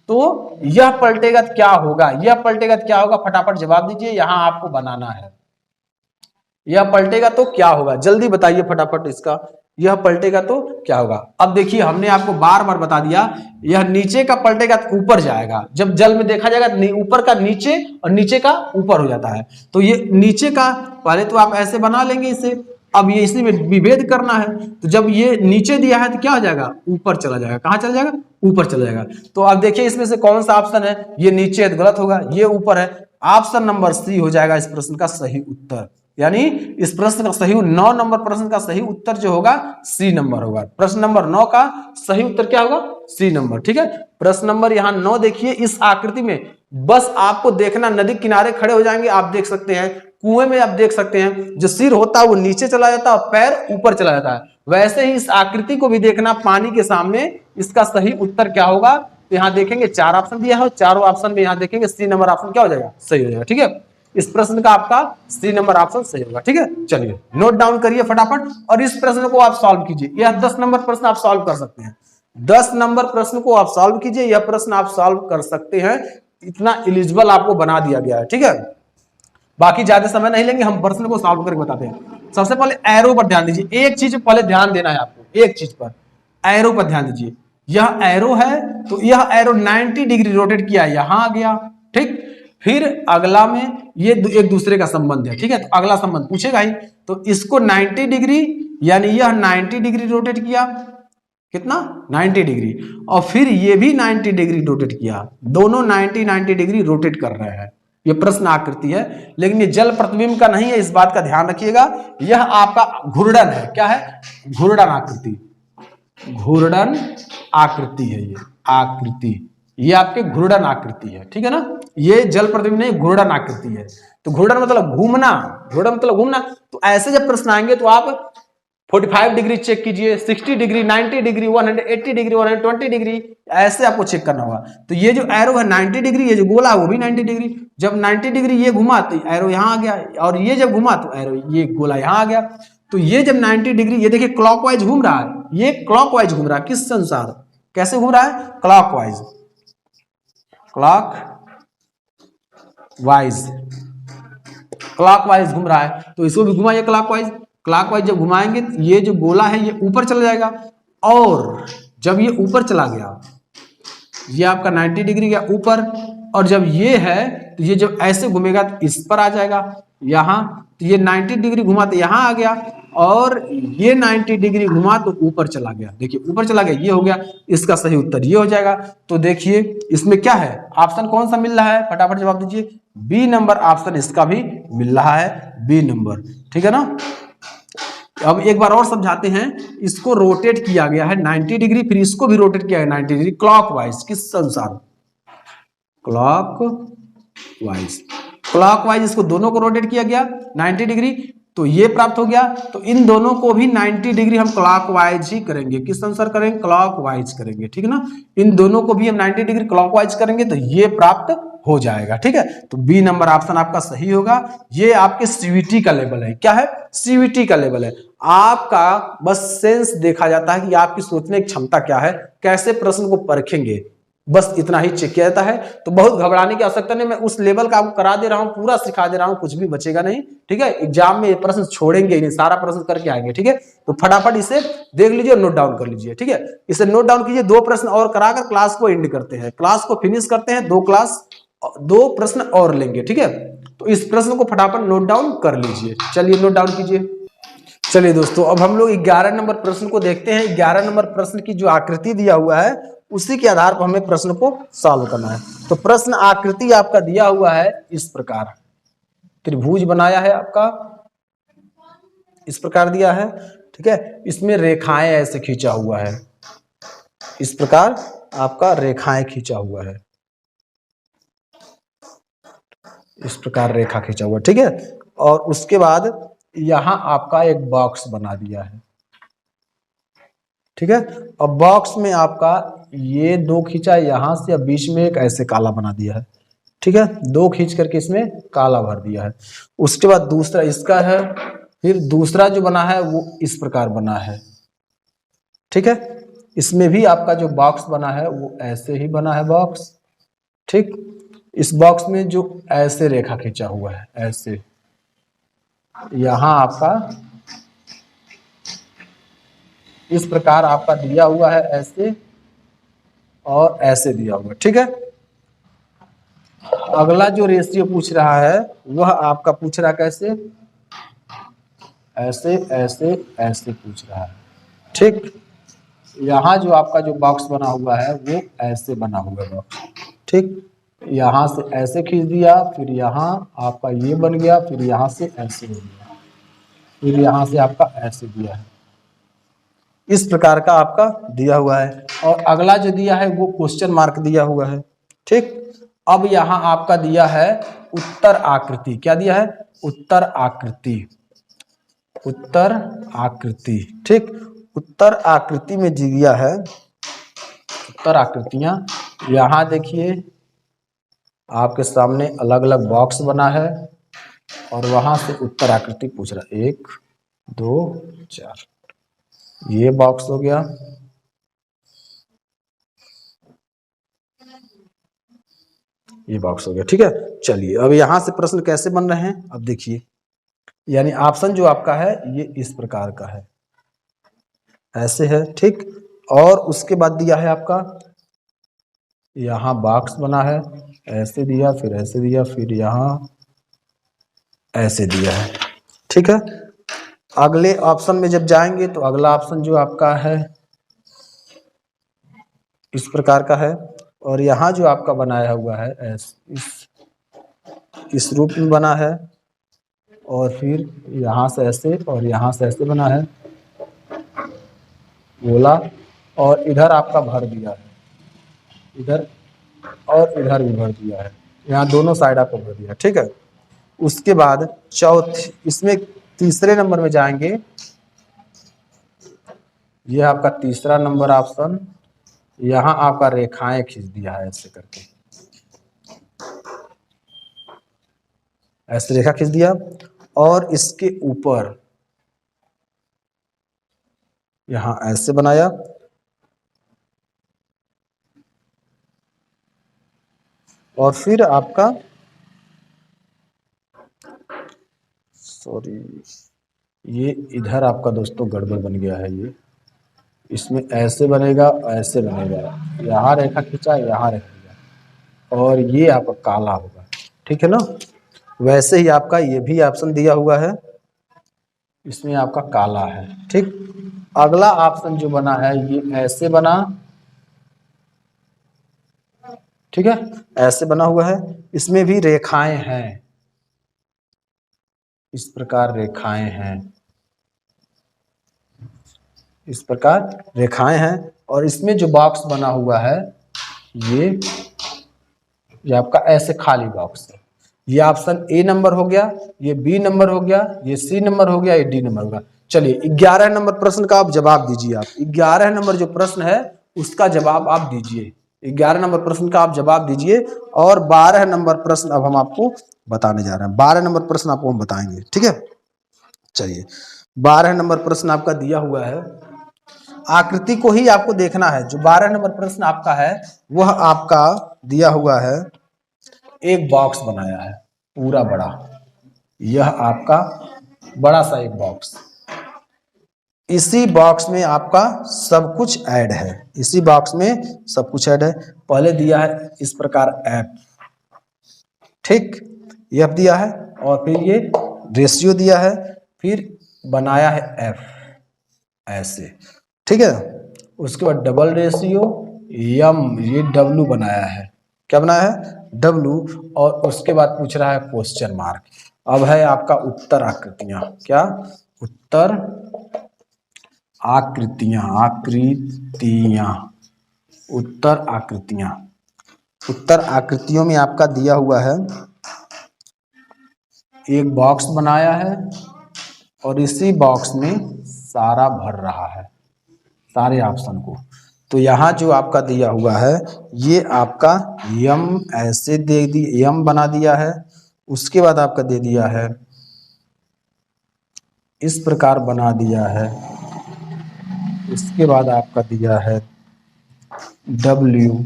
Speaker 1: तो यह पलटेगा तो क्या होगा, यह पलटेगा तो क्या होगा, फटाफट जवाब दीजिए, यहां आपको बनाना है। यह पलटेगा तो क्या होगा, जल्दी बताइए फटाफट इसका, यह पलटेगा तो क्या होगा। अब देखिए हमने आपको बार बार बता दिया, यह नीचे का पलटेगा तो ऊपर जाएगा। जब जल में देखा जाएगा ऊपर का नीचे और नीचे का ऊपर हो जाता है। तो ये नीचे का पहले तो आप ऐसे बना लेंगे इसे, अब ये इसी में विभेद करना है। तो जब ये नीचे दिया है तो क्या हो जाएगा, ऊपर चला जाएगा। कहां चला जाएगा, ऊपर चला जाएगा। तो अब देखिए इसमें से कौन सा ऑप्शन है, ये नीचे है तो गलत होगा, ये ऊपर है। ऑप्शन नंबर सी हो जाएगा इस प्रश्न का सही उत्तर। यानी इस प्रश्न का सही 9 नंबर प्रश्न का सही उत्तर जो होगा सी नंबर होगा। प्रश्न नंबर 9 का सही उत्तर क्या होगा, सी नंबर। ठीक है, प्रश्न नंबर यहाँ 9 देखिए, इस आकृति में बस आपको देखना, नदी किनारे खड़े हो जाएंगे, आप देख सकते हैं कुएं में, आप देख सकते हैं जो सिर होता है वो नीचे चला जाता है और पैर ऊपर चला जाता है। वैसे ही इस आकृति को भी देखना पानी के सामने, इसका सही उत्तर क्या होगा। तो यहाँ देखेंगे 4 ऑप्शन दिया है, चारों ऑप्शन में यहाँ देखेंगे सी नंबर ऑप्शन क्या हो जाएगा, सही हो जाएगा। ठीक है, इस प्रश्न का आपका सी नंबर ऑप्शन सही होगा। ठीक है, चलिए नोट डाउन करिए फटाफट और इस प्रश्न को आप सॉल्व कीजिए। यह 10 नंबर प्रश्न आप सॉल्व कर सकते हैं। 10 नंबर प्रश्न को आप सॉल्व कीजिए, यह प्रश्न आप सॉल्व कर सकते हैं, इतना एलिजिबल आपको बना दिया गया है। ठीक है, बाकी ज्यादा समय नहीं लेंगे, हम प्रश्न को सॉल्व करके बताते हैं। सबसे पहले एरो पर ध्यान दीजिए, एक चीज पहले ध्यान देना है आपको, एक चीज पर, एरो पर ध्यान दीजिए। यह एरो है तो यह एरो 90 डिग्री रोटेट किया, यहां आ गया। ठीक, फिर अगला में ये एक दूसरे का संबंध है। ठीक है, तो अगला संबंध पूछेगा ही, तो इसको 90 डिग्री, यानी यह 90 डिग्री रोटेट किया, कितना 90 डिग्री, और फिर ये भी 90 डिग्री रोटेट किया, दोनों 90 डिग्री रोटेट कर रहे हैं। ये प्रश्न आकृति है, लेकिन ये जल प्रतिबिंब का नहीं है, इस बात का ध्यान रखिएगा। यह आपका घूर्णन है, क्या है, घूर्णन आकृति, घूर्णन आकृति है ये आकृति, ये आपके घूर्णन आकृति है। ठीक है ना, ये जल प्रतिबिंब नहीं, घूर्णन आकृति है। तो घूर्णन मतलब घूमना, घूर्णन मतलब घूमना। तो ऐसे जब प्रश्न आएंगे तो आप 45 डिग्री चेक कीजिए, 60 डिग्री, 90 डिग्री, 180 डिग्री, 120 डिग्री, ऐसे आपको चेक करना होगा। तो ये जो एरो है 90 डिग्री, ये जो गोला है वो भी 90 डिग्री। जब 90 डिग्री ये घुमा तो एरो यहाँ आ गया, और ये जब घुमा तो एरो, ये गोला यहाँ आ गया। तो ये जब 90 डिग्री, ये देखिए क्लॉकवाइज घूम रहा है, ये क्लॉकवाइज घूम रहा है, किस अनुसार, कैसे घूम रहा है, क्लॉकवाइज, क्लॉक वाइज, क्लॉकवाइज घूम रहा है। तो इसको भी घुमाइए क्लॉकवाइज, क्लॉकवाइज जब घुमाएंगे तो ये जो गोला है ये ऊपर चला जाएगा, और जब ये ऊपर चला गया, ये आपका 90 डिग्री गया ऊपर, और जब ये है तो ये जब ऐसे घूमेगा तो इस पर आ जाएगा यहां, तो ये 90 डिग्री घुमा तो यहां आ गया, और ये 90 डिग्री घुमा तो ऊपर चला गया। देखिए ऊपर चला गया, ये हो गया, इसका सही उत्तर ये हो जाएगा। तो देखिए इसमें क्या है, ऑप्शन कौन सा मिल रहा है, फटाफट जवाब दीजिए। बी नंबर ऑप्शन इसका भी मिल रहा है, बी नंबर। ठीक है ना, अब एक बार और समझाते हैं। इसको रोटेट किया गया है 90 डिग्री, फिर इसको भी रोटेट किया गया 90 डिग्री क्लॉकवाइज, किस अनुसार, क्लॉकवाइज, क्लॉकवाइज इसको दोनों को रोटेट किया गया 90 डिग्री, तो ये प्राप्त हो गया। तो इन दोनों को भी 90 डिग्री हम क्लॉकवाइज ही करेंगे, किस अनुसार करेंगे, क्लॉकवाइज करेंगे। ठीक है ना, इन दोनों को भी हम 90 डिग्री क्लॉकवाइज करेंगे तो ये प्राप्त हो जाएगा। ठीक है, तो बी नंबर ऑप्शन आपका सही होगा। ये आपके सीवीटी का लेवल है, क्या है, सीवीटी का लेवल है। आपका बस सेंस देखा जाता है कि आपकी सोचने की क्षमता क्या है, कैसे प्रश्न को परखेंगे, बस इतना ही चेक किया जाता है। तो बहुत घबराने की आवश्यकता नहीं, मैं उस लेवल का आपको करा दे रहा हूं, पूरा सिखा दे रहा हूं, कुछ भी बचेगा नहीं। ठीक है, एग्जाम में ये प्रश्न छोड़ेंगे ही नहीं, सारा प्रश्न करके आएंगे। ठीक है, तो फटाफट इसे देख लीजिए और नोट डाउन कर लीजिए। ठीक है, इसे नोट डाउन कीजिए, 2 प्रश्न और कराकर क्लास को एंड करते हैं, क्लास को फिनिश करते हैं, 2 प्रश्न और लेंगे। ठीक है, तो इस प्रश्न को फटाफट नोट डाउन कर लीजिए। चलिए नोट डाउन कीजिए। चलिए दोस्तों, अब हम लोग 11 नंबर प्रश्न को देखते हैं। 11 नंबर प्रश्न की जो आकृति दिया हुआ है उसी के आधार पर हमें प्रश्न को सॉल्व करना है। तो प्रश्न आकृति आपका दिया हुआ है इस प्रकार, त्रिभुज बनाया है आपका, इस प्रकार दिया है। ठीक है, इसमें रेखाएं ऐसे खींचा हुआ है, इस प्रकार आपका रेखाएं खींचा हुआ है, इस प्रकार रेखा खींचा हुआ। ठीक है, और उसके बाद यहां आपका एक बॉक्स बना दिया है। ठीक है, और बॉक्स में आपका ये 2 खींचा यहां से, अब बीच में एक ऐसे काला बना दिया है। ठीक है, 2 खींच करके इसमें काला भर दिया है। उसके बाद दूसरा इसका है, फिर दूसरा जो बना है वो इस प्रकार बना है। ठीक है, इसमें भी आपका जो बॉक्स बना है वो ऐसे ही बना है बॉक्स। ठीक, इस बॉक्स में जो ऐसे रेखा खींचा हुआ है, ऐसे यहां आपका इस प्रकार आपका दिया हुआ है, ऐसे और ऐसे दिया हुआ है। ठीक है, अगला जो रेशियो पूछ रहा है वह आपका पूछ रहा है कैसे, ऐसे ऐसे ऐसे पूछ रहा है। ठीक, यहाँ जो आपका जो बॉक्स बना हुआ है वो ऐसे बना हुआ है बॉक्स। ठीक, यहाँ से ऐसे खींच दिया, फिर यहाँ आपका ये बन गया, फिर यहाँ से ऐसे हो गया, फिर यहाँ से आपका ऐसे दिया है। इस प्रकार का आपका दिया हुआ है। और अगला जो दिया है वो क्वेश्चन मार्क दिया हुआ है। ठीक, अब यहाँ आपका दिया है उत्तर आकृति। क्या दिया है? उत्तर आकृति। उत्तर आकृति। ठीक, उत्तर आकृति में दिया है उत्तर आकृतियां। यहाँ देखिए आपके सामने अलग अलग बॉक्स बना है और वहां से उत्तर आकृति पूछ रहा है। 1 2 4, ये बॉक्स हो गया, ये बॉक्स हो गया। ठीक है, चलिए अब यहां से प्रश्न कैसे बन रहे हैं अब देखिए। यानी ऑप्शन जो आपका है ये इस प्रकार का है, ऐसे है। ठीक, और उसके बाद दिया है आपका यहाँ बॉक्स बना है, ऐसे दिया, फिर ऐसे दिया, फिर यहाँ ऐसे दिया है। ठीक है, अगले ऑप्शन में जब जाएंगे तो अगला ऑप्शन जो आपका है इस प्रकार का है, और यहाँ जो आपका बनाया हुआ है इस रूप में बना है, और फिर यहाँ से ऐसे और यहाँ से ऐसे बना है गोला, और इधर आपका भर दिया है, इधर और इधर भी भर दिया है, यहाँ दोनों साइड आपको भर दिया। ठीक है, उसके बाद इसमें तीसरे नंबर में जाएंगे, यह आपका तीसरा नंबर ऑप्शन। यहाँ आपका रेखाएं खींच दिया है ऐसे करके, ऐसे रेखा खींच दिया, और इसके ऊपर यहाँ ऐसे बनाया, और फिर आपका ये इधर आपका दोस्तों गड़बड़ बन गया है। ये इसमें ऐसे बनेगा, ऐसे बनेगा, यहाँ रेखा खींचा, यहाँ रेखा, और ये आपका काला होगा। ठीक है ना, वैसे ही आपका ये भी ऑप्शन दिया हुआ है, इसमें आपका काला है। ठीक, अगला ऑप्शन जो बना है ये ऐसे बना, ठीक है, ऐसे बना हुआ है, इसमें भी रेखाएं हैं, इस प्रकार रेखाएं हैं, इस प्रकार रेखाएं हैं, और इसमें जो बॉक्स बना हुआ है ये आपका ऐसे खाली बॉक्स है। ये ऑप्शन ए नंबर हो गया, ये बी नंबर हो गया, ये सी नंबर हो गया, ये डी नंबर हो गया। चलिए 11 नंबर प्रश्न का आप जवाब दीजिए। आप 11 नंबर जो प्रश्न है उसका जवाब आप दीजिए। 11 नंबर प्रश्न का आप जवाब दीजिए, और 12 नंबर प्रश्न अब हम आपको बताने जा रहे हैं। 12 नंबर प्रश्न आपको हम बताएंगे। ठीक है, चलिए 12 नंबर प्रश्न आपका दिया हुआ है, आकृति को ही आपको देखना है। जो 12 नंबर प्रश्न आपका है वह आपका दिया हुआ है, एक बॉक्स बनाया है पूरा बड़ा, यह आपका बड़ा सा एक बॉक्स, इसी बॉक्स में आपका सब कुछ ऐड है, इसी बॉक्स में सब कुछ ऐड है। पहले दिया है इस प्रकार एफ, ठीक, एफ दिया है, और फिर ये रेशियो दिया है, फिर बनाया है एफ ऐसे। ठीक है, उसके बाद डबल रेशियो यम, ये डब्लू बनाया है। क्या बनाया है? डब्लू, और उसके बाद पूछ रहा है क्वेश्चन मार्क। अब है आपका उत्तर आकृतियां। क्या? उत्तर आकृतियां, आकृतियां, उत्तर आकृतियां। उत्तर आकृतियों में आपका दिया हुआ है, एक बॉक्स बनाया है और इसी बॉक्स में सारा भर रहा है, सारे ऑप्शन को। तो यहाँ जो आपका दिया हुआ है ये आपका यम ऐसे दे दी, यम बना दिया है। उसके बाद आपका दे दिया है इस प्रकार बना दिया है। इसके बाद आपका दिया है W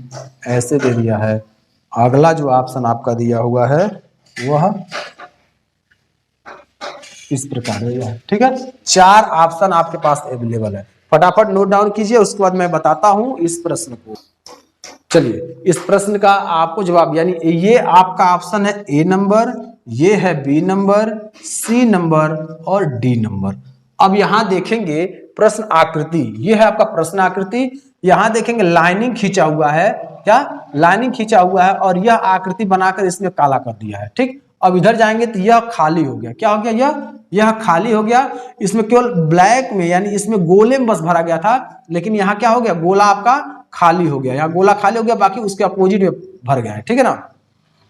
Speaker 1: ऐसे दे दिया है। अगला जो ऑप्शन आपका दिया हुआ है वह इस प्रकार है। ठीक है, 4 ऑप्शन आपके पास अवेलेबल है। फटाफट नोट डाउन कीजिए, उसके बाद मैं बताता हूं इस प्रश्न को। चलिए इस प्रश्न का आपको जवाब, यानी ये आपका ऑप्शन है ए नंबर, ये है बी नंबर, सी नंबर और डी नंबर। अब यहां देखेंगे प्रश्न आकृति, ये है आपका प्रश्न आकृति। यहां देखेंगे लाइनिंग खींचा हुआ है, क्या लाइनिंग खींचा हुआ है और यह आकृति बनाकर इसमें काला कर दिया है। ठीक, अब इधर जाएंगे तो यह खाली हो गया, क्या हो गया, यह खाली हो गया। इसमें केवल ब्लैक में यानी इसमें गोले में बस भरा गया था, लेकिन यहाँ क्या हो गया, गोला आपका खाली हो गया, यहाँ गोला खाली हो गया, बाकी उसके अपोजिट में भर गया है। ठीक है ना,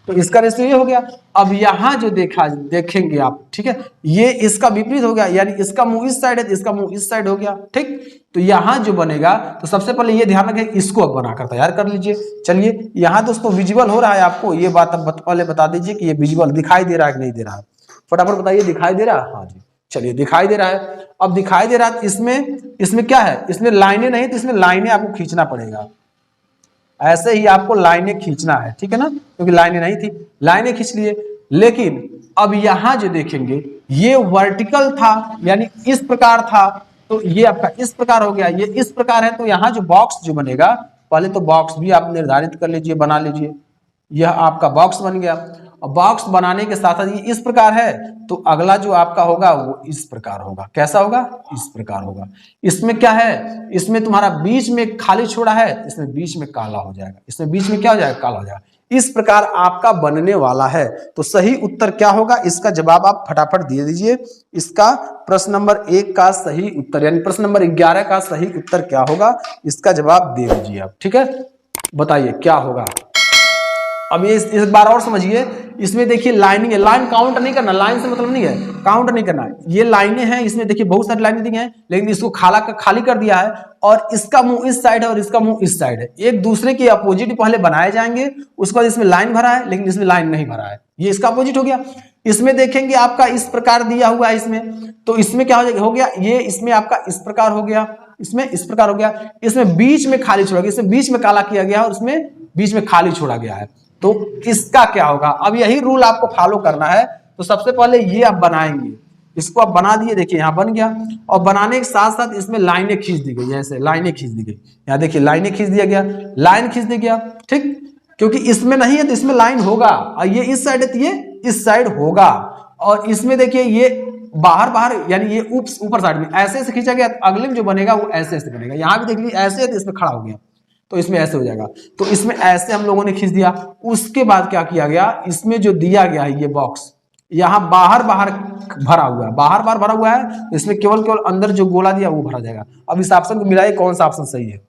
Speaker 1: तो इसका रेशियो ये हो गया। अब यहाँ जो देखेंगे आप, ठीक है, ये इसका विपरीत हो गया, यानी इसका मुंह इस साइड है तो इसका मुंह इस साइड हो गया। ठीक, तो यहाँ जो बनेगा, तो सबसे पहले ये ध्यान रखें, इसको बनाकर तैयार कर लीजिए। चलिए यहाँ दोस्तों विजुअल हो रहा है आपको, ये बात अब पहले बता दीजिए कि ये विजुअल दिखाई दे रहा है कि नहीं दे रहा है, फटाफट बताइए, दिखाई दे रहा है? हाँ जी, चलिए दिखाई दे रहा है। अब दिखाई दे रहा है, इसमें क्या है, इसमें लाइनें नहीं, तो इसमें लाइनें आपको खींचना पड़ेगा, ऐसे ही आपको लाइनें खींचना है। ठीक है ना, क्योंकि लाइनें नहीं थी, लाइनें खींच लिए। लेकिन अब यहां जो देखेंगे ये वर्टिकल था, यानी इस प्रकार था, तो ये आपका इस प्रकार हो गया, ये इस प्रकार है। तो यहाँ जो बॉक्स जो बनेगा, पहले तो बॉक्स भी आप निर्धारित कर लीजिए, बना लीजिए। यह आपका बॉक्स बन गया। और बॉक्स बनाने के साथ साथ ये इस प्रकार है, तो अगला जो आपका होगा वो इस प्रकार होगा। कैसा होगा, इस प्रकार होगा। इसमें क्या है, इसमें तुम्हारा बीच में खाली छोड़ा है, इसमें बीच में काला हो जाएगा, इसमें बीच में क्या हो जाएगा, काला हो जाएगा। इस प्रकार आपका बनने वाला है। तो सही उत्तर क्या होगा, इसका जवाब आप फटाफट दे दीजिए। इसका प्रश्न नंबर 1 का सही उत्तर, यानी प्रश्न नंबर 11 का सही उत्तर क्या होगा, इसका जवाब दे दीजिए आप। ठीक है, बताइए क्या होगा। अब ये एक बार और समझिए, इसमें देखिए लाइनिंग है, लाइन काउंट नहीं करना, लाइन से मतलब नहीं है, काउंट नहीं करना है। ये लाइनें हैं, इसमें देखिए बहुत सारी लाइनें दी हैं, लेकिन इसको खाली कर दिया है, और इसका मुंह इस साइड है और इसका मुंह इस साइड है। एक दूसरे के अपोजिट पहले बनाए जाएंगे, उसके बाद इसमें लाइन भरा है, लेकिन इसमें लाइन नहीं भरा है, ये इसका अपोजिट हो गया। इसमें देखेंगे आपका इस प्रकार दिया हुआ है इसमें, तो इसमें क्या हो गया, ये इसमें आपका इस प्रकार हो गया, इसमें इस प्रकार हो गया। इसमें बीच में खाली छोड़ा गया, इसमें बीच में काला किया गया और उसमें बीच में खाली छोड़ा गया है। तो इसका क्या होगा, अब यही रूल आपको फॉलो करना है। तो सबसे पहले ये आप बनाएंगे, इसको आप बना दिए, देखिए यहाँ बन गया। और बनाने के साथ साथ इसमें लाइनें खींच दी गई, ऐसे लाइनें खींच दी गई, यहाँ देखिए लाइनें खींच दिया गया, लाइन खींच दिया गया। ठीक, क्योंकि इसमें नहीं है तो इसमें लाइन होगा, और ये इस साइड है तो ये इस साइड होगा। और इसमें देखिए ये बाहर यानी ये ऊपर साइड में ऐसे से खींचा गया, अगले में जो बनेगा वो ऐसे से बनेगा। यहाँ भी देख लीजिए ऐसे है तो इसमें खड़ा हो गया, तो इसमें ऐसे हो जाएगा। तो इसमें ऐसे हम लोगों ने खींच दिया। उसके बाद क्या किया गया, इसमें जो दिया गया है ये बॉक्स, यहाँ बाहर भरा हुआ है, बाहर भरा हुआ है, तो इसमें केवल अंदर जो गोला दिया वो भरा जाएगा। अब इस ऑप्शन को मिलाइए, कौन सा ऑप्शन सही है।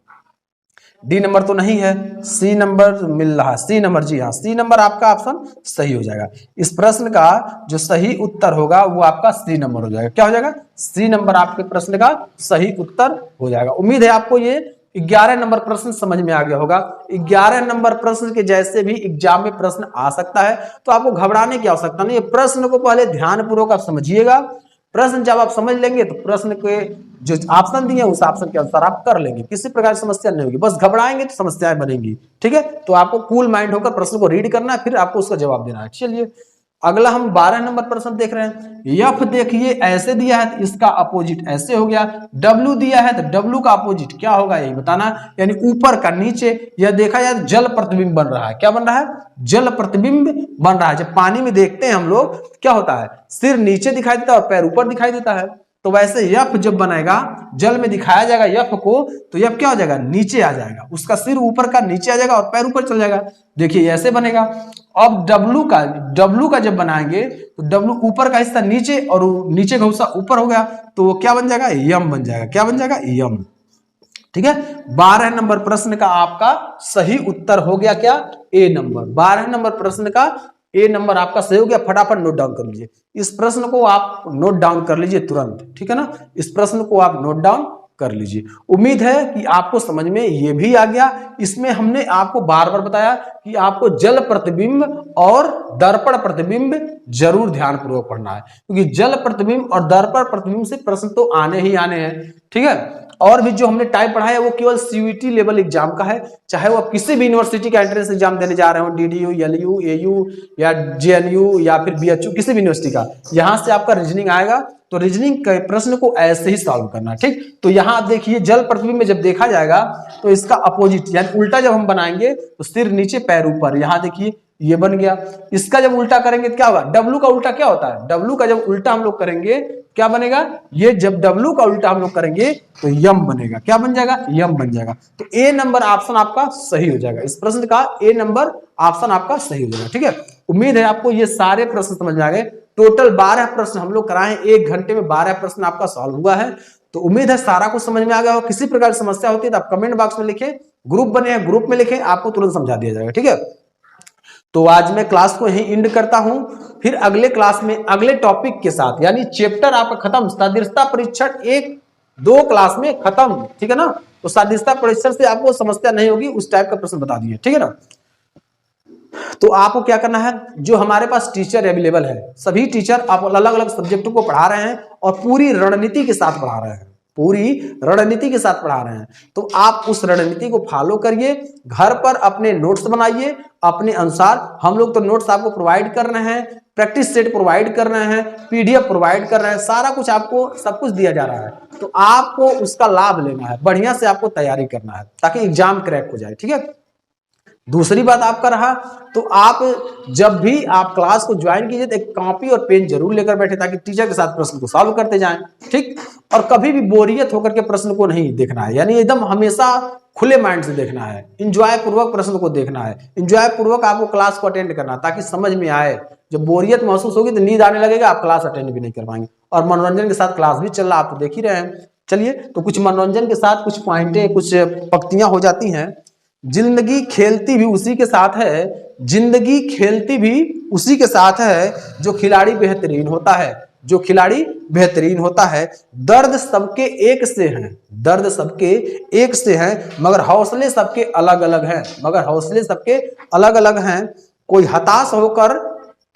Speaker 1: डी नंबर तो नहीं है, सी नंबर मिल रहा है, सी नंबर, जी हाँ, सी नंबर आपका ऑप्शन सही हो जाएगा। इस प्रश्न का जो सही उत्तर होगा वो आपका सी नंबर हो जाएगा। क्या हो जाएगा, सी नंबर आपके प्रश्न का सही उत्तर हो जाएगा। उम्मीद है आपको ये 11 नंबर प्रश्न समझ में आ गया होगा। 11 नंबर प्रश्न के जैसे भी एग्जाम में प्रश्न आ सकता है, तो आपको घबराने की आवश्यकता नहीं है। प्रश्न को पहले ध्यानपूर्वक आप समझिएगा। प्रश्न जब आप समझ लेंगे तो प्रश्न के जो ऑप्शन दिए उस ऑप्शन के अनुसार आप कर लेंगे, किसी प्रकार की समस्या नहीं होगी। बस घबराएंगे तो समस्याएं बनेंगी। ठीक है, तो आपको कूल माइंड होकर प्रश्न को रीड करना है, फिर आपको उसका जवाब देना है। चलिए अगला हम 12 नंबर प्रश्न देख रहे हैं। यफ देखिए ऐसे दिया है तो इसका अपोजिट ऐसे हो गया। डब्ल्यू दिया है तो डब्ल्यू का अपोजिट क्या होगा यही बताना, यानी ऊपर का नीचे। यह देखा जाए जल प्रतिबिंब बन रहा है। क्या बन रहा है, जल प्रतिबिंब बन रहा है। जब पानी में देखते हैं हम लोग, क्या होता है, सिर नीचे दिखाई देता है और पैर ऊपर दिखाई देता है। तो वैसे यफ जब बनेगा, जल में दिखाया जाएगा यफ को, तो यफ क्या हो जाएगा, नीचे आ जाएगा। उसका सिर ऊपर का नीचे आ जाएगा और पैर ऊपर चल जाएगा। देखिए ऐसे बनेगा। अब डब्लू का जब बनाएंगे तो डब्लू ऊपर का हिस्सा नीचे और नीचे का हिस्सा ऊपर हो गया, तो वो क्या बन जाएगा, यम बन जाएगा। क्या बन जाएगा, यम। ठीक है, 12 नंबर प्रश्न का आपका सही उत्तर हो गया क्या, ए नंबर। 12 नंबर प्रश्न का ए नंबर आपका सही हो गया। फटाफट नोट डाउन कर लीजिए। इस प्रश्न को आप नोट डाउन कर लीजिए तुरंत। ठीक है ना, इस प्रश्न को आप नोट डाउन कर लीजिए। उम्मीद है कि आपको समझ में ये भी आ गया। इसमें हमने आपको बार बार बताया कि आपको जल प्रतिबिंब और दर्पण प्रतिबिंब जरूर ध्यानपूर्वक पढ़ना है, क्योंकि जल प्रतिबिंब और दर्पण प्रतिबिंब से प्रश्न तो आने ही आने हैं। ठीक है, और भी जो हमने टाइप पढ़ा है वो केवल सीयूईटी लेवल एग्जाम का है। चाहे वो किसी भी यूनिवर्सिटी का एंट्रेंस एग्जाम देने जा रहे हो, डीडीयू, एलयू, एयू या जेएनयू या फिर बीएचयू, किसी भी यूनिवर्सिटी का, यहां से आपका रीजनिंग आएगा। तो रीजनिंग के प्रश्न को ऐसे ही सॉल्व करना, ठीक। तो यहाँ आप देखिए जल पृथ्वी में जब देखा जाएगा तो इसका अपोजिट यानी उल्टा जब हम बनाएंगे तो सिर नीचे पैर ऊपर, यहाँ देखिए ये बन गया। इसका जब उल्टा करेंगे तो क्या होगा, डब्लू का उल्टा क्या होता है, डब्लू का जब उल्टा हम लोग करेंगे क्या बनेगा, ये जब डब्लू का उल्टा हम लोग करेंगे तो यम बनेगा, क्या बन जाएगा, यम बन जाएगा। तो ए नंबर ऑप्शन आपका सही हो जाएगा, इस प्रश्न का ए नंबर ऑप्शन आपका सही हो जाएगा, ठीक है। उम्मीद है आपको ये सारे प्रश्न समझ में आ गए। टोटल 12 प्रश्न हम लोग कराए, 1 घंटे में 12 प्रश्न आपका सॉल्व हुआ है। तो उम्मीद है सारा कुछ समझ में आ गया हो। किसी प्रकार की समस्या होती है तो आप कमेंट बॉक्स में लिखें, ग्रुप बने हैं ग्रुप में लिखें, आपको तुरंत समझा दिया जाएगा, ठीक है। तो आज मैं क्लास को यहीं एंड करता हूं, फिर अगले क्लास में अगले टॉपिक के साथ, यानी चैप्टर आपका खत्म, सादृश्यता परीक्षण 1-2 क्लास में खत्म, ठीक है ना। तो सादृश्यता परीक्षण से आपको समस्या नहीं होगी, उस टाइप का प्रश्न बता दिए, ठीक है ना। तो आपको क्या करना है, जो हमारे पास टीचर अवेलेबल है, सभी टीचर आप अलग अलग सब्जेक्ट को पढ़ा रहे हैं और पूरी रणनीति के साथ पढ़ा रहे हैं, पूरी रणनीति के साथ पढ़ा रहे हैं। तो आप उस रणनीति को फॉलो करिए, घर पर अपने नोट्स बनाइए अपने अनुसार। हम लोग तो नोट्स आपको प्रोवाइड कर रहे हैं, प्रैक्टिस सेट प्रोवाइड कर रहे हैं, पीडीएफ प्रोवाइड कर रहे हैं, सारा कुछ आपको सब कुछ दिया जा रहा है। तो आपको उसका लाभ लेना है, बढ़िया से आपको तैयारी करना है ताकि एग्जाम क्रैक हो जाए, ठीक है। दूसरी बात आपका रहा, तो आप जब भी आप क्लास को ज्वाइन कीजिए तो एक कॉपी और पेन जरूर लेकर बैठे ताकि टीचर के साथ प्रश्न को सॉल्व करते जाएं, ठीक। और कभी भी बोरियत होकर के प्रश्न को नहीं देखना है, यानी एकदम हमेशा खुले माइंड से देखना है, इंजॉय पूर्वक प्रश्न को देखना है, इंजॉय पूर्वक आपको क्लास को अटेंड करना है ताकि समझ में आए। जब बोरियत महसूस होगी तो नींद आने लगेगा, आप क्लास अटेंड भी नहीं कर पाएंगे। और मनोरंजन के साथ क्लास भी चल रहा, आप तो देख ही रहे हैं। चलिए, तो कुछ मनोरंजन के साथ कुछ पॉइंटें, कुछ पंक्तियां हो जाती हैं। जिंदगी खेलती भी उसी के साथ है, जिंदगी खेलती भी उसी के साथ है जो खिलाड़ी बेहतरीन होता है, जो खिलाड़ी बेहतरीन होता है। दर्द सबके एक से हैं, दर्द सबके एक से हैं, मगर हौसले सबके अलग अलग हैं, मगर हौसले सबके अलग अलग हैं। कोई हताश होकर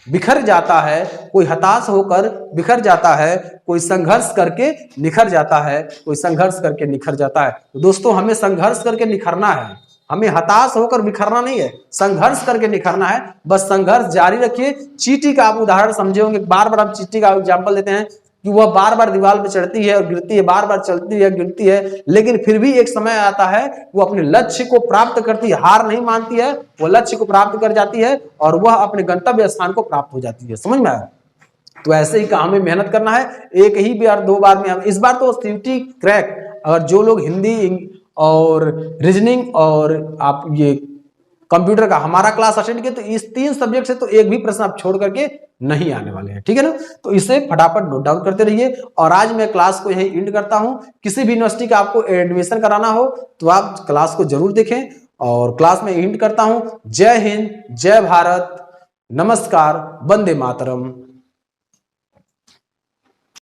Speaker 1: बिखर जाता है, कोई हताश होकर बिखर जाता है, कोई संघर्ष करके निखर जाता है, कोई संघर्ष करके निखर जाता है। तो दोस्तों, हमें संघर्ष करके निखरना है, हमें हताश होकर बिखरना नहीं है, संघर्ष करके निखरना है। बस संघर्ष जारी रखिए। चींटी का आप उदाहरण समझे होंगे, बार बार आप चींटी का एग्जांपल देते हैं कि वह बार बार दीवार पे चढ़ती है और गिरती है, बार बार चलती है गिरती है, लेकिन फिर भी एक समय आता है वो अपने लक्ष्य को प्राप्त करती है, हार नहीं मानती है, वो लक्ष्य को प्राप्त कर जाती है और वह अपने गंतव्य स्थान को प्राप्त हो जाती है। समझ में आया? तो ऐसे ही हमें मेहनत करना है, एक ही बार 2 बार में हम, इस बार तो सीयूटी क्रैक। अगर जो लोग हिंदी और रीजनिंग और आप ये कंप्यूटर का हमारा क्लास अटेंड किए तो इस 3 सब्जेक्ट से तो एक भी प्रश्न आप छोड़ करके नहीं आने वाले हैं, ठीक है ना। तो इसे फटाफट नोट डाउन करते रहिए। और आज मैं क्लास को यहीं एंड करता हूं। किसी भी यूनिवर्सिटी का आपको एडमिशन कराना हो तो आप क्लास को जरूर देखें, और क्लास में एंड करता हूं। जय हिंद, जय भारत, नमस्कार, वंदे मातरम।